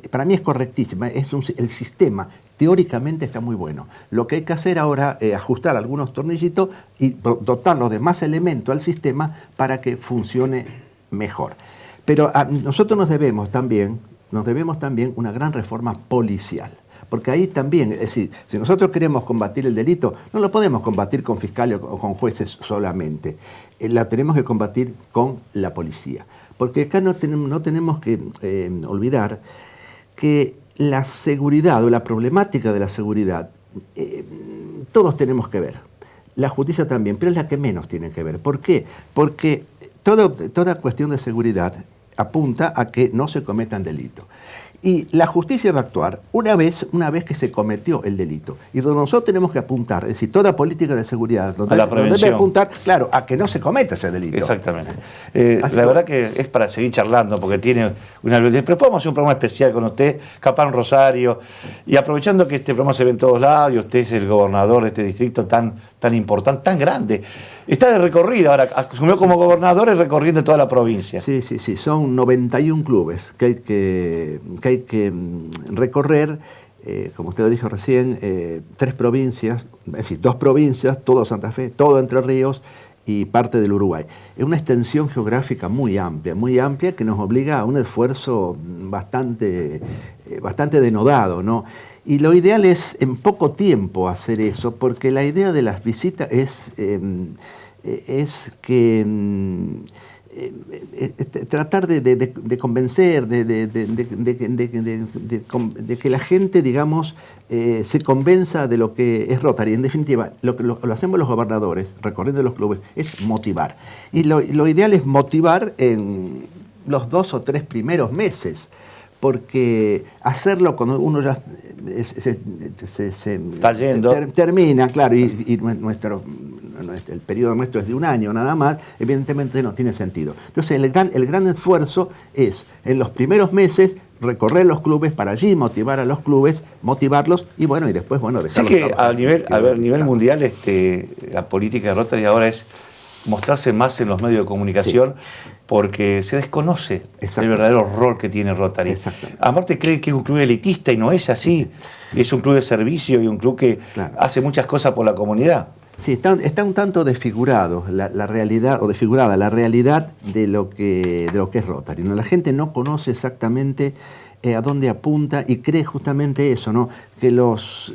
para mí es correctísima, el sistema teóricamente está muy bueno. Lo que hay que hacer ahora es ajustar algunos tornillitos y dotarlo de más elementos al sistema para que funcione mejor. Pero nosotros nos debemos también una gran reforma policial. Porque ahí también, es decir, si nosotros queremos combatir el delito, no lo podemos combatir con fiscales o con jueces solamente. La tenemos que combatir con la policía. Porque acá no tenemos que olvidar que la seguridad o la problemática de la seguridad, todos tenemos que ver. La justicia también, pero es la que menos tiene que ver. ¿Por qué? Porque toda cuestión de seguridad apunta a que no se cometan delitos. Y la justicia va a actuar una vez que se cometió el delito. Y donde nosotros tenemos que apuntar, es decir, toda política de seguridad, donde debe apuntar, claro, a que no se cometa ese delito. Exactamente. La verdad que es para seguir charlando, porque tiene una... Pero podemos hacer un programa especial con usted, capaz en Rosario, y aprovechando que este programa se ve en todos lados, y usted es el gobernador de este distrito tan importante, tan grande. Está de recorrida ahora, asumió como gobernador y recorriendo toda la provincia. Sí, son 91 clubes que hay que recorrer, como usted lo dijo recién, 3 provincias, es decir, 2 provincias, todo Santa Fe, todo Entre Ríos y parte del Uruguay. Es una extensión geográfica muy amplia que nos obliga a un esfuerzo bastante denodado, ¿no? Y lo ideal es en poco tiempo hacer eso, porque la idea de las visitas es que tratar de convencer, de que la gente, digamos, se convenza de lo que es Rotary. En definitiva, lo hacemos los gobernadores, recorriendo los clubes, es motivar. Y lo ideal es motivar los 2 o 3 primeros meses, porque hacerlo cuando uno ya está yendo. Termina, claro, y el periodo nuestro es de 1 año nada más, evidentemente no tiene sentido. Entonces el gran esfuerzo es en los primeros meses recorrer los clubes para allí motivar a los clubes, motivarlos y bueno, y después dejarlos. Sí que a nivel mundial la política de Rotary ahora es mostrarse más en los medios de comunicación, porque se desconoce el verdadero rol que tiene Rotary. Aparte cree que es un club elitista y no es así. Es un club de servicio y un club que hace muchas cosas por la comunidad. Sí, está un tanto desfigurado la realidad, o desfigurada la realidad de lo que es Rotary, ¿no? La gente no conoce exactamente a dónde apunta y cree justamente eso, ¿no? Que los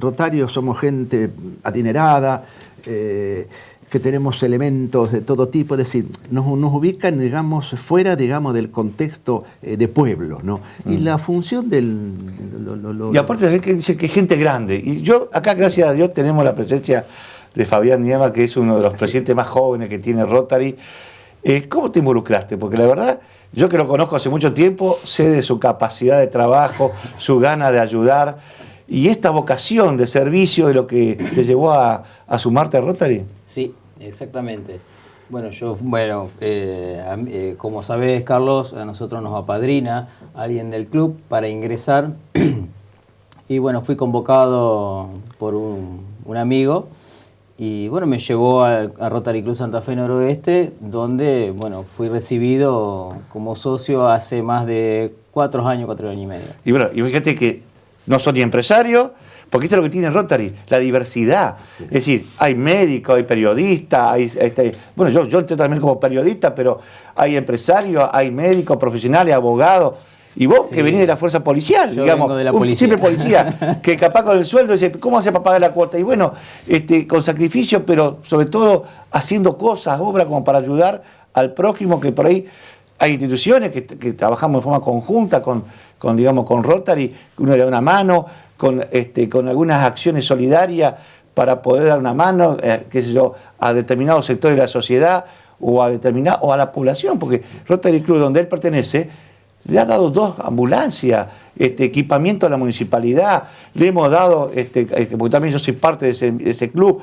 rotarios somos gente adinerada, que tenemos elementos de todo tipo, es decir, nos ubican, digamos, fuera, digamos, del contexto de pueblo, ¿no? Y la función del... Y aparte de que dice que es gente grande. Y yo, acá, gracias a Dios, tenemos la presencia de Fabián Niema, que es uno de los presidentes más jóvenes que tiene Rotary. ¿Cómo te involucraste? Porque la verdad, yo que lo conozco hace mucho tiempo, sé de su capacidad de trabajo, su gana de ayudar, y esta vocación de servicio de lo que te llevó a sumarte a Rotary. Sí, exactamente. Bueno, como sabés, Carlos, a nosotros nos apadrina alguien del club para ingresar. Y bueno, fui convocado por un amigo. Y bueno, me llevó a Rotary Club Santa Fe Noroeste, donde bueno, fui recibido como socio hace más de 4 años y medio. Y bueno, y fíjate que no son ni empresarios, porque esto es lo que tiene Rotary, la diversidad. Sí. Es decir, hay médicos, hay periodistas, bueno, yo entré también como periodista, pero hay empresarios, hay médicos, profesionales, abogados. Y vos, que venís de la fuerza policial, yo digamos, vengo de la policía. Siempre policía, que capaz con el sueldo dice, ¿cómo hace para pagar la cuota? Y bueno, con sacrificio, pero sobre todo haciendo cosas, obras como para ayudar al prójimo, que por ahí hay instituciones que trabajamos de forma conjunta con Rotary, uno le da una mano, con algunas acciones solidarias para poder dar una mano, qué sé yo, a determinados sectores de la sociedad o a la población, porque Rotary Club, donde él pertenece, le ha dado 2 ambulancias, equipamiento a la municipalidad, le hemos dado, porque también yo soy parte de ese club,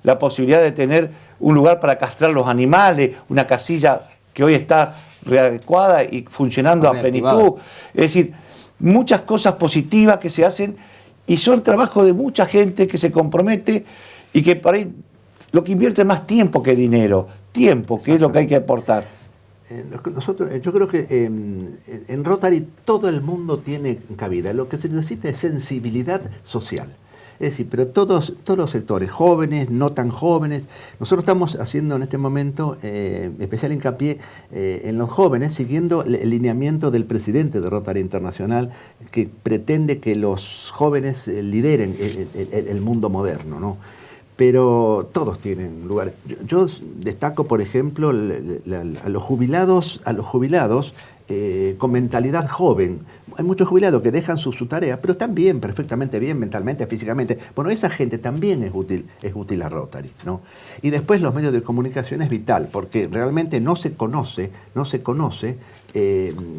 la posibilidad de tener un lugar para castrar los animales, una casilla que hoy está readecuada y funcionando a plenitud. Es decir, muchas cosas positivas que se hacen y son trabajo de mucha gente que se compromete y que por ahí lo que invierte más tiempo que dinero, tiempo, que es lo que hay que aportar. Yo creo que en Rotary todo el mundo tiene cabida. Lo que se necesita es sensibilidad social. Es decir, pero todos los sectores, jóvenes, no tan jóvenes. Nosotros estamos haciendo en este momento especial hincapié en los jóvenes, siguiendo el lineamiento del presidente de Rotary Internacional, que pretende que los jóvenes lideren el mundo moderno, ¿no? Pero todos tienen lugar. Yo destaco, por ejemplo, a los jubilados con mentalidad joven. Hay muchos jubilados que dejan su tarea, pero están bien, perfectamente bien, mentalmente, físicamente. Bueno, esa gente también es útil a Rotary, ¿no? Y después los medios de comunicación es vital, porque realmente no se conoce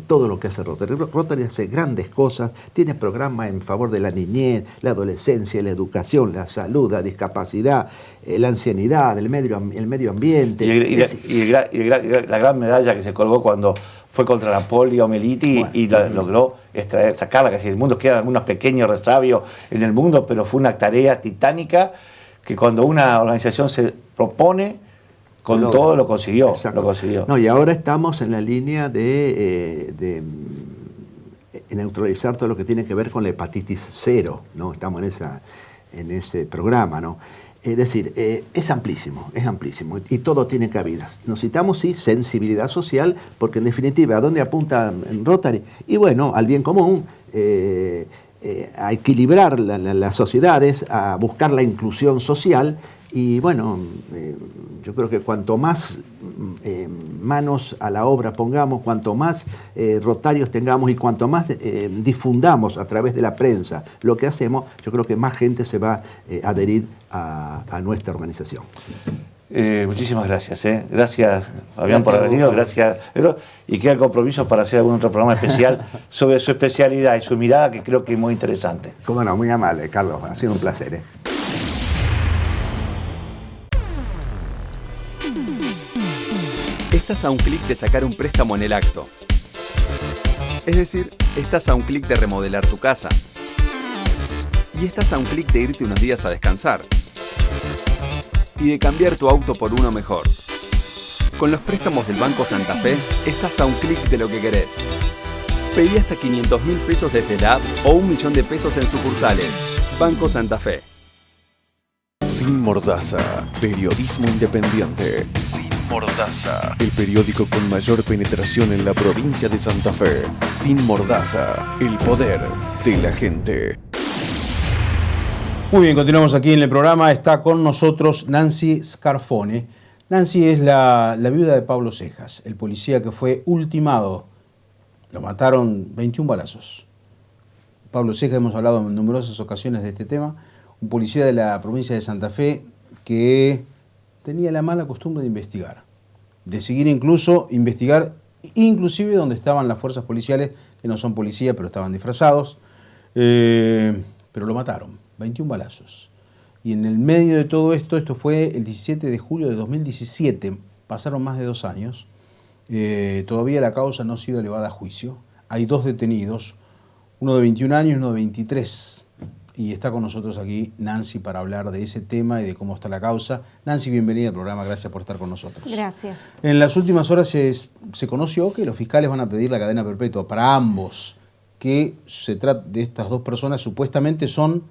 todo lo que hace Rotary. Rotary hace grandes cosas, tiene programas en favor de la niñez, la adolescencia, la educación, la salud, la discapacidad, la ancianidad, el medio ambiente. Y la gran medalla que se colgó cuando fue contra la poliomielitis y logró sacarla, que si el mundo quedan algunos pequeños resabios en el mundo, pero fue una tarea titánica que cuando una organización se propone, con todo lo consiguió. No, y ahora estamos en la línea de neutralizar todo lo que tiene que ver con la hepatitis 0, ¿no? Estamos en ese programa, ¿no? Es decir, es amplísimo y todo tiene cabidas. Necesitamos, sí, sensibilidad social, porque en definitiva, ¿a dónde apunta Rotary? Y bueno, al bien común, a equilibrar las sociedades, a buscar la inclusión social. Y bueno, yo creo que cuanto más manos a la obra pongamos, cuanto más rotarios tengamos y cuanto más difundamos a través de la prensa lo que hacemos, yo creo que más gente se va a adherir a nuestra organización. Muchísimas gracias. Gracias, Fabián, por haber venido. Gracias. Y queda el compromiso para hacer algún otro programa especial sobre su especialidad y su mirada, que creo que es muy interesante. Cómo no, muy amable, Carlos. Ha sido un placer. Estás a un clic de sacar un préstamo en el acto. Es decir, estás a un clic de remodelar tu casa. Y estás a un clic de irte unos días a descansar. Y de cambiar tu auto por uno mejor. Con los préstamos del Banco Santa Fe, estás a un clic de lo que querés. Pedí hasta 500.000 pesos desde la app o 1 millón de pesos en sucursales. Banco Santa Fe. Sin Mordaza, periodismo independiente. Sin Mordaza, el periódico con mayor penetración en la provincia de Santa Fe. Sin Mordaza, el poder de la gente. Muy bien, continuamos aquí en el programa. Está con nosotros Nancy Scarfone. Nancy es la viuda de Pablo Cejas, el policía que fue ultimado. Lo mataron 21 balazos. Pablo Cejas, hemos hablado en numerosas ocasiones de este tema. Un policía de la provincia de Santa Fe que tenía la mala costumbre de investigar. De seguir investigar inclusive donde estaban las fuerzas policiales, que no son policía, pero estaban disfrazados. Pero lo mataron, 21 balazos. Y en el medio de todo esto fue el 17 de julio de 2017, pasaron más de 2 años. Todavía la causa no ha sido elevada a juicio. Hay 2 detenidos, uno de 21 años y uno de 23. Y está con nosotros aquí Nancy para hablar de ese tema y de cómo está la causa. Nancy, bienvenida al programa, gracias por estar con nosotros. Gracias. En las últimas horas se conoció que los fiscales van a pedir la cadena perpetua para ambos, que se trata de estas 2 personas, supuestamente son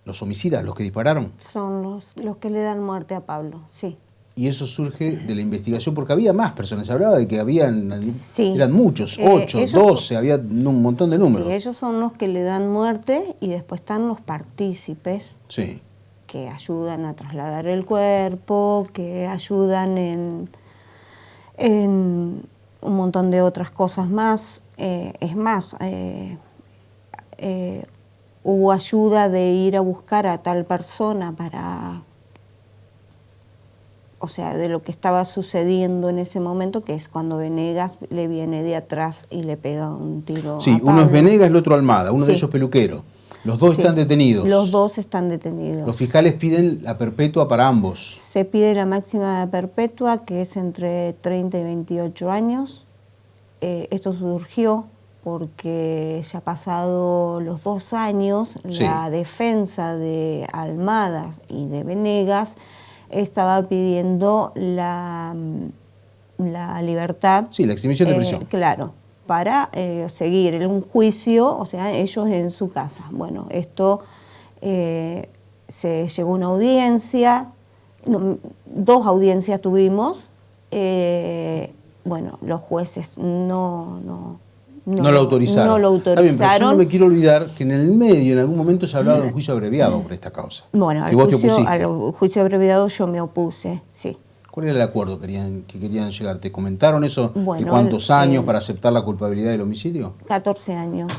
los homicidas, los que dispararon. Son los que le dan muerte a Pablo, sí. Y eso surge de la investigación, porque había más personas. Se hablaba de que sí. Eran muchos, 8, 12, había un montón de números. Sí, ellos son los que le dan muerte y después están los partícipes que ayudan a trasladar el cuerpo, que ayudan en un montón de otras cosas más. Es más, hubo ayuda de ir a buscar a tal persona para... O sea, de lo que estaba sucediendo en ese momento, que es cuando Venegas le viene de atrás y le pega un tiro. Sí, uno es Venegas, el otro Almada, uno de ellos peluquero. Los 2 están detenidos. Los 2 están detenidos. Los fiscales piden la perpetua para ambos. Se pide la máxima perpetua, que es entre 30 y 28 años. Esto surgió porque ya pasado los 2 años, la defensa de Almada y de Venegas estaba pidiendo la libertad. Sí, la exhibición de prisión. Claro, para seguir en un juicio, o sea, ellos en su casa. Bueno, esto se llegó a una audiencia, 2 audiencias tuvimos. Bueno, los jueces no lo autorizaron. No lo autorizaron. Está bien, pero yo no me quiero olvidar que en el medio, en algún momento, se hablaba de un juicio abreviado por esta causa. Bueno, al juicio abreviado yo me opuse, sí. ¿Cuál era el acuerdo que querían llegar? ¿Te comentaron eso? ¿De cuántos años para aceptar la culpabilidad del homicidio? 14 años.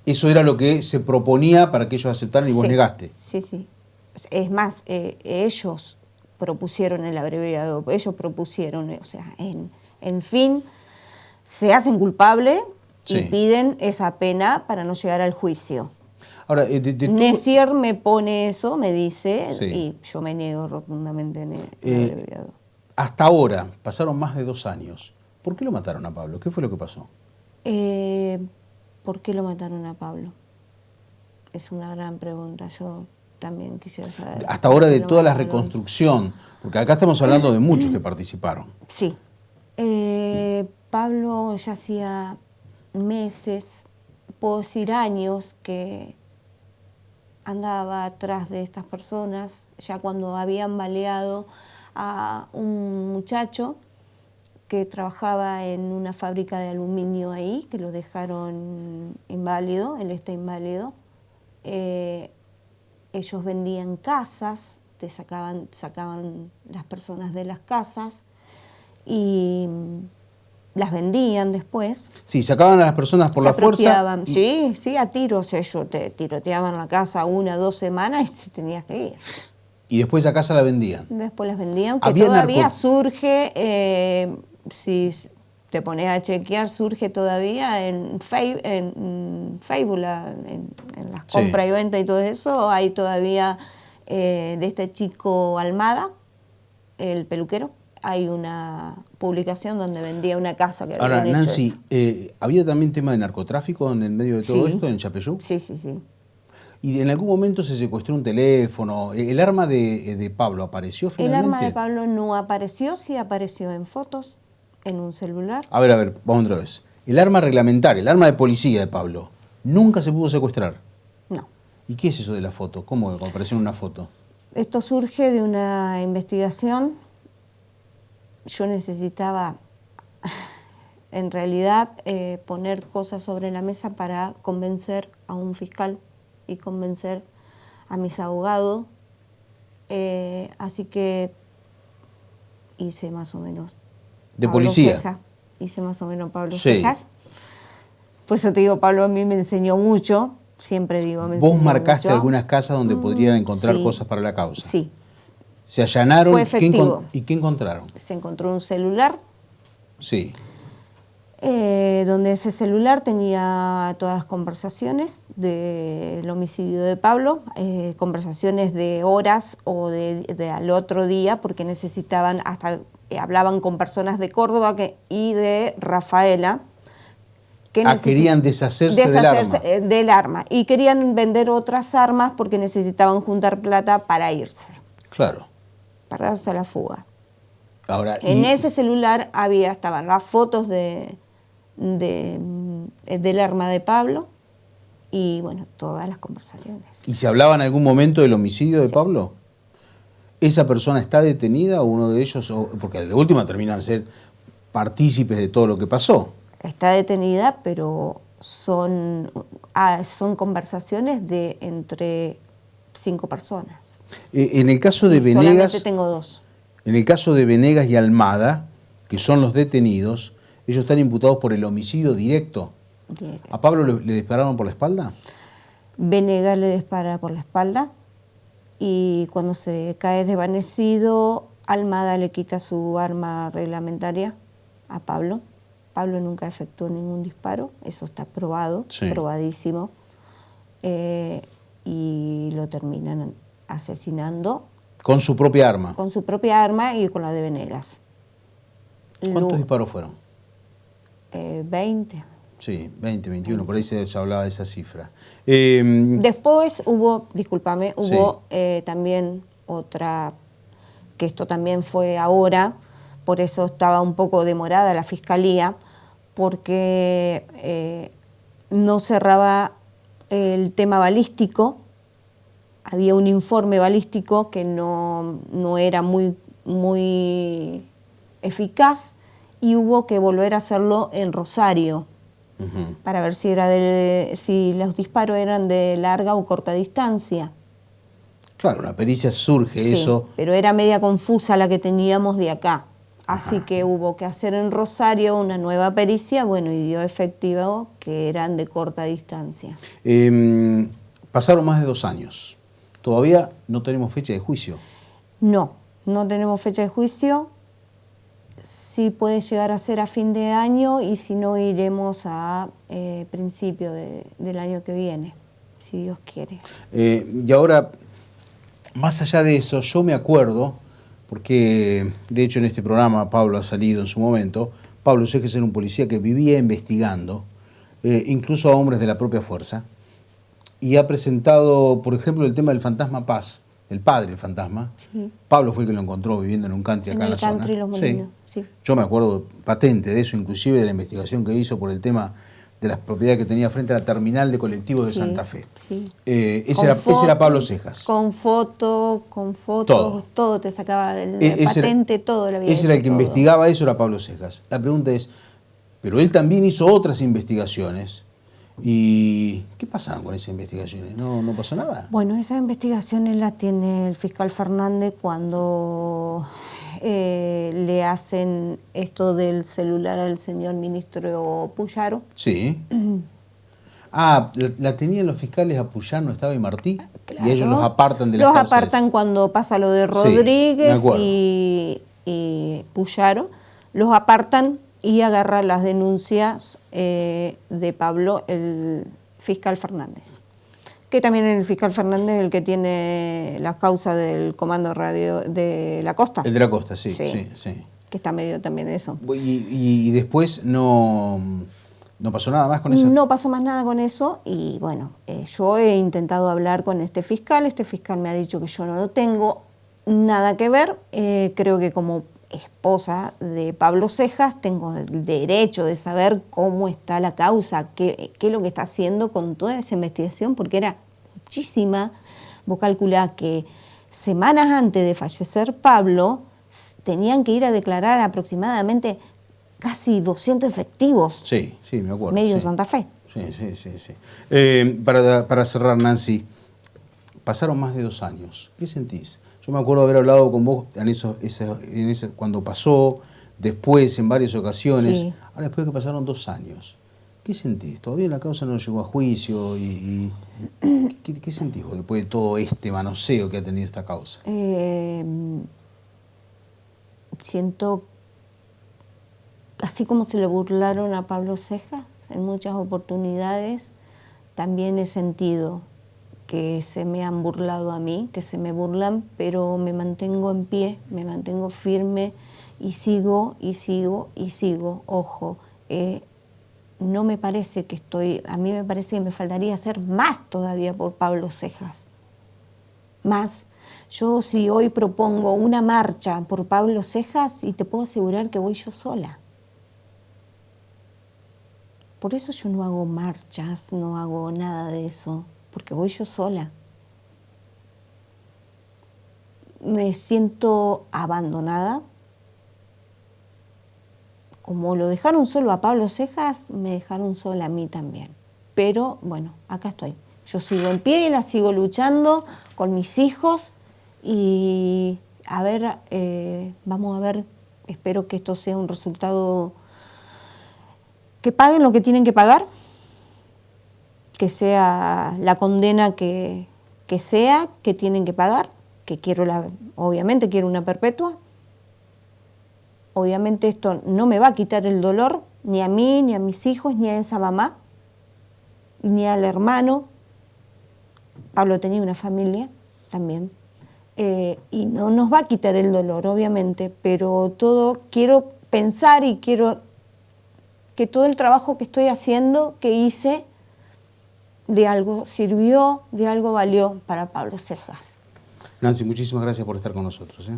Eso era lo que se proponía para que ellos aceptaran y vos negaste. Sí, sí. Es más, ellos propusieron el abreviado, ellos propusieron, o sea, en fin, se hacen culpables y piden esa pena para no llegar al juicio. Ahora, Necier me pone eso, me dice, y yo me niego rotundamente en el abreviado. Hasta ahora, pasaron más de 2 años. ¿Por qué lo mataron a Pablo? ¿Qué fue lo que pasó? ¿Por qué lo mataron a Pablo? Es una gran pregunta, yo también quisiera saber. Hasta ahora de toda la reconstrucción, porque acá estamos hablando de muchos que participaron. Sí. Pablo ya hacía meses, puedo decir años, que andaba atrás de estas personas, ya cuando habían baleado a un muchacho que trabajaba en una fábrica de aluminio ahí, que lo dejaron inválido, él está inválido. Ellos vendían casas, sacaban las personas de las casas y las vendían después. Sí, sacaban a las personas por la fuerza. Sí, a tiros ellos te tiroteaban la casa 1 o 2 semanas y te tenías que ir. Y después esa casa la vendían. Después las vendían, que Había todavía surge, si te pones a chequear, surge todavía en Facebook, en las Sí. compras y ventas y todo eso, hay todavía de este chico Almada, el peluquero, hay una publicación donde vendía una casa que Ahora, habían hecho Nancy, eso. ¿había también tema de narcotráfico en el medio de todo Sí. esto, en Yapeyú? Sí, sí, sí. ¿Y en algún momento se secuestró un teléfono? ¿El arma de Pablo apareció El finalmente? arma de Pablo no apareció, sí apareció en fotos, en un celular. A ver, vamos otra vez. El arma reglamentaria, el arma de policía de Pablo, nunca se pudo secuestrar. No. ¿Y qué es eso de la foto? ¿Cómo apareció en una foto? Esto surge de una investigación. Yo necesitaba, en realidad, poner cosas sobre la mesa para convencer a un fiscal y convencer a mis abogados. Así que hice más o menos. ¿De Pablo policía? Ceja. Hice más o menos Pablo Sí. Cejas. Por eso te digo, Pablo a mí me enseñó mucho. Siempre digo, me ¿Vos enseñó marcaste mucho. algunas casas donde podrían encontrar sí. cosas para la causa? Sí. ¿Se allanaron? Fue efectivo. ¿Y qué encontraron? Se encontró un celular, Sí. donde ese celular tenía todas las conversaciones del homicidio de Pablo, conversaciones de horas o de al otro día, porque necesitaban, hasta hablaban con personas de Córdoba y de Rafaela. Que Querían deshacerse del arma. del arma. Y querían vender otras armas porque necesitaban juntar plata para irse, Claro. para darse a la fuga. Ahora, En ese celular estaban las fotos del arma de Pablo y bueno, todas las conversaciones. ¿Y se hablaba en algún momento del homicidio de Pablo? ¿Esa persona está detenida o uno de ellos? Porque de última terminan ser partícipes de todo lo que pasó. Está detenida, pero son conversaciones de entre 5 personas. En el caso de Y solamente Venegas, tengo 2. en el caso de Venegas y Almada, que son los detenidos, ellos están imputados por el homicidio directo. ¿A Pablo le dispararon por la espalda? Venegas le dispara por la espalda y cuando se cae desvanecido, Almada le quita su arma reglamentaria a Pablo. Pablo nunca efectuó ningún disparo, eso está probado, Sí. probadísimo, y lo terminan asesinando Con su propia arma. con su propia arma y con la de Venegas. ¿Cuántos disparos fueron? 20. Sí, 20, 21, por ahí se hablaba de esa cifra. Después hubo, discúlpame, Sí. hubo también otra, que esto también fue ahora, por eso estaba un poco demorada la fiscalía, porque no cerraba el tema balístico, había un informe balístico que no era muy eficaz y hubo que volver a hacerlo en Rosario para ver si los disparos eran de larga o corta distancia. Claro, la pericia surge Sí, eso. pero era media confusa la que teníamos de acá. Así que hubo que hacer en Rosario una nueva pericia, bueno, y dio efectivo que eran de corta distancia. Pasaron más de 2 años. Todavía no tenemos fecha de juicio. No tenemos fecha de juicio. Sí puede llegar a ser a fin de año y si no iremos a principio del año que viene, si Dios quiere. Y ahora, más allá de eso, yo me acuerdo, porque de hecho en este programa Pablo ha salido en su momento, Pablo Cejas era un policía que vivía investigando, incluso a hombres de la propia fuerza, y ha presentado, por ejemplo, el tema del fantasma Paz, el padre del fantasma. Sí. Pablo fue el que lo encontró viviendo en un country acá en la zona. country Los Molinos, sí. Yo me acuerdo patente de eso, inclusive de la investigación que hizo por el tema de las propiedades que tenía frente a la terminal de colectivos de Sí, Santa Fe. sí. Ese era Pablo Cejas. Con fotos, todo te sacaba del patente, todo lo había Ese era el hecho, que todo. investigaba eso, era Pablo Cejas. La pregunta es, pero él también hizo otras investigaciones. ¿Y qué pasaron con esas investigaciones? ¿No pasó nada? Bueno, esas investigaciones las tiene el fiscal Fernández cuando le hacen esto del celular al señor ministro Puyaro. Sí. Ah, la tenían los fiscales a Puyano, estaba y Martí, Claro. y ellos los apartan de las Los causas. apartan cuando pasa lo de Sí, Rodríguez me acuerdo. y Puyaro. Los apartan y agarra las denuncias de Pablo, el fiscal Fernández. Que también es el fiscal Fernández el que tiene la causa del comando radio de la costa. El de la costa, sí. Que está medio también en eso. Y después no pasó nada más con eso. No pasó más nada con eso y bueno, yo he intentado hablar con este fiscal me ha dicho que yo no tengo nada que ver, creo que como esposa de Pablo Cejas tengo el derecho de saber cómo está la causa, qué es lo que está haciendo con toda esa investigación, porque era muchísima. Vos calculás que semanas antes de fallecer Pablo tenían que ir a declarar aproximadamente casi 200 efectivos. Sí, me acuerdo. Medio sí. Santa Fe. Sí. Para cerrar, Nancy, pasaron más de 2 años. ¿Qué sentís? Yo me acuerdo haber hablado con vos cuando pasó, después en varias ocasiones. Sí. Ahora después que pasaron 2 años, ¿qué sentís? Todavía la causa no llegó a juicio. ¿Qué sentís vos después de todo este manoseo que ha tenido esta causa? Siento, así como se le burlaron a Pablo Cejas en muchas oportunidades, también he sentido que se me han burlado a mí, que se me burlan, pero me mantengo en pie, me mantengo firme y sigo. Ojo, no me parece que a mí me parece que me faltaría hacer más todavía por Pablo Cejas. Más. Yo si hoy propongo una marcha por Pablo Cejas, y te puedo asegurar que voy yo sola. Por eso yo no hago marchas, no hago nada de eso, porque voy yo sola. Me siento abandonada. Como lo dejaron solo a Pablo Cejas, me dejaron sola a mí también. Pero bueno, acá estoy. Yo sigo en pie y la sigo luchando con mis hijos y a ver, vamos a ver, espero que esto sea un resultado, que paguen lo que tienen que pagar, que sea la condena que sea, que tienen que pagar, que obviamente quiero una perpetua. Obviamente esto no me va a quitar el dolor, ni a mí, ni a mis hijos, ni a esa mamá, ni al hermano. Pablo tenía una familia también. Y no nos va a quitar el dolor, obviamente, pero quiero pensar y quiero que todo el trabajo que estoy haciendo, que hice, de algo sirvió, de algo valió para Pablo Cejas. Nancy, muchísimas gracias por estar con nosotros.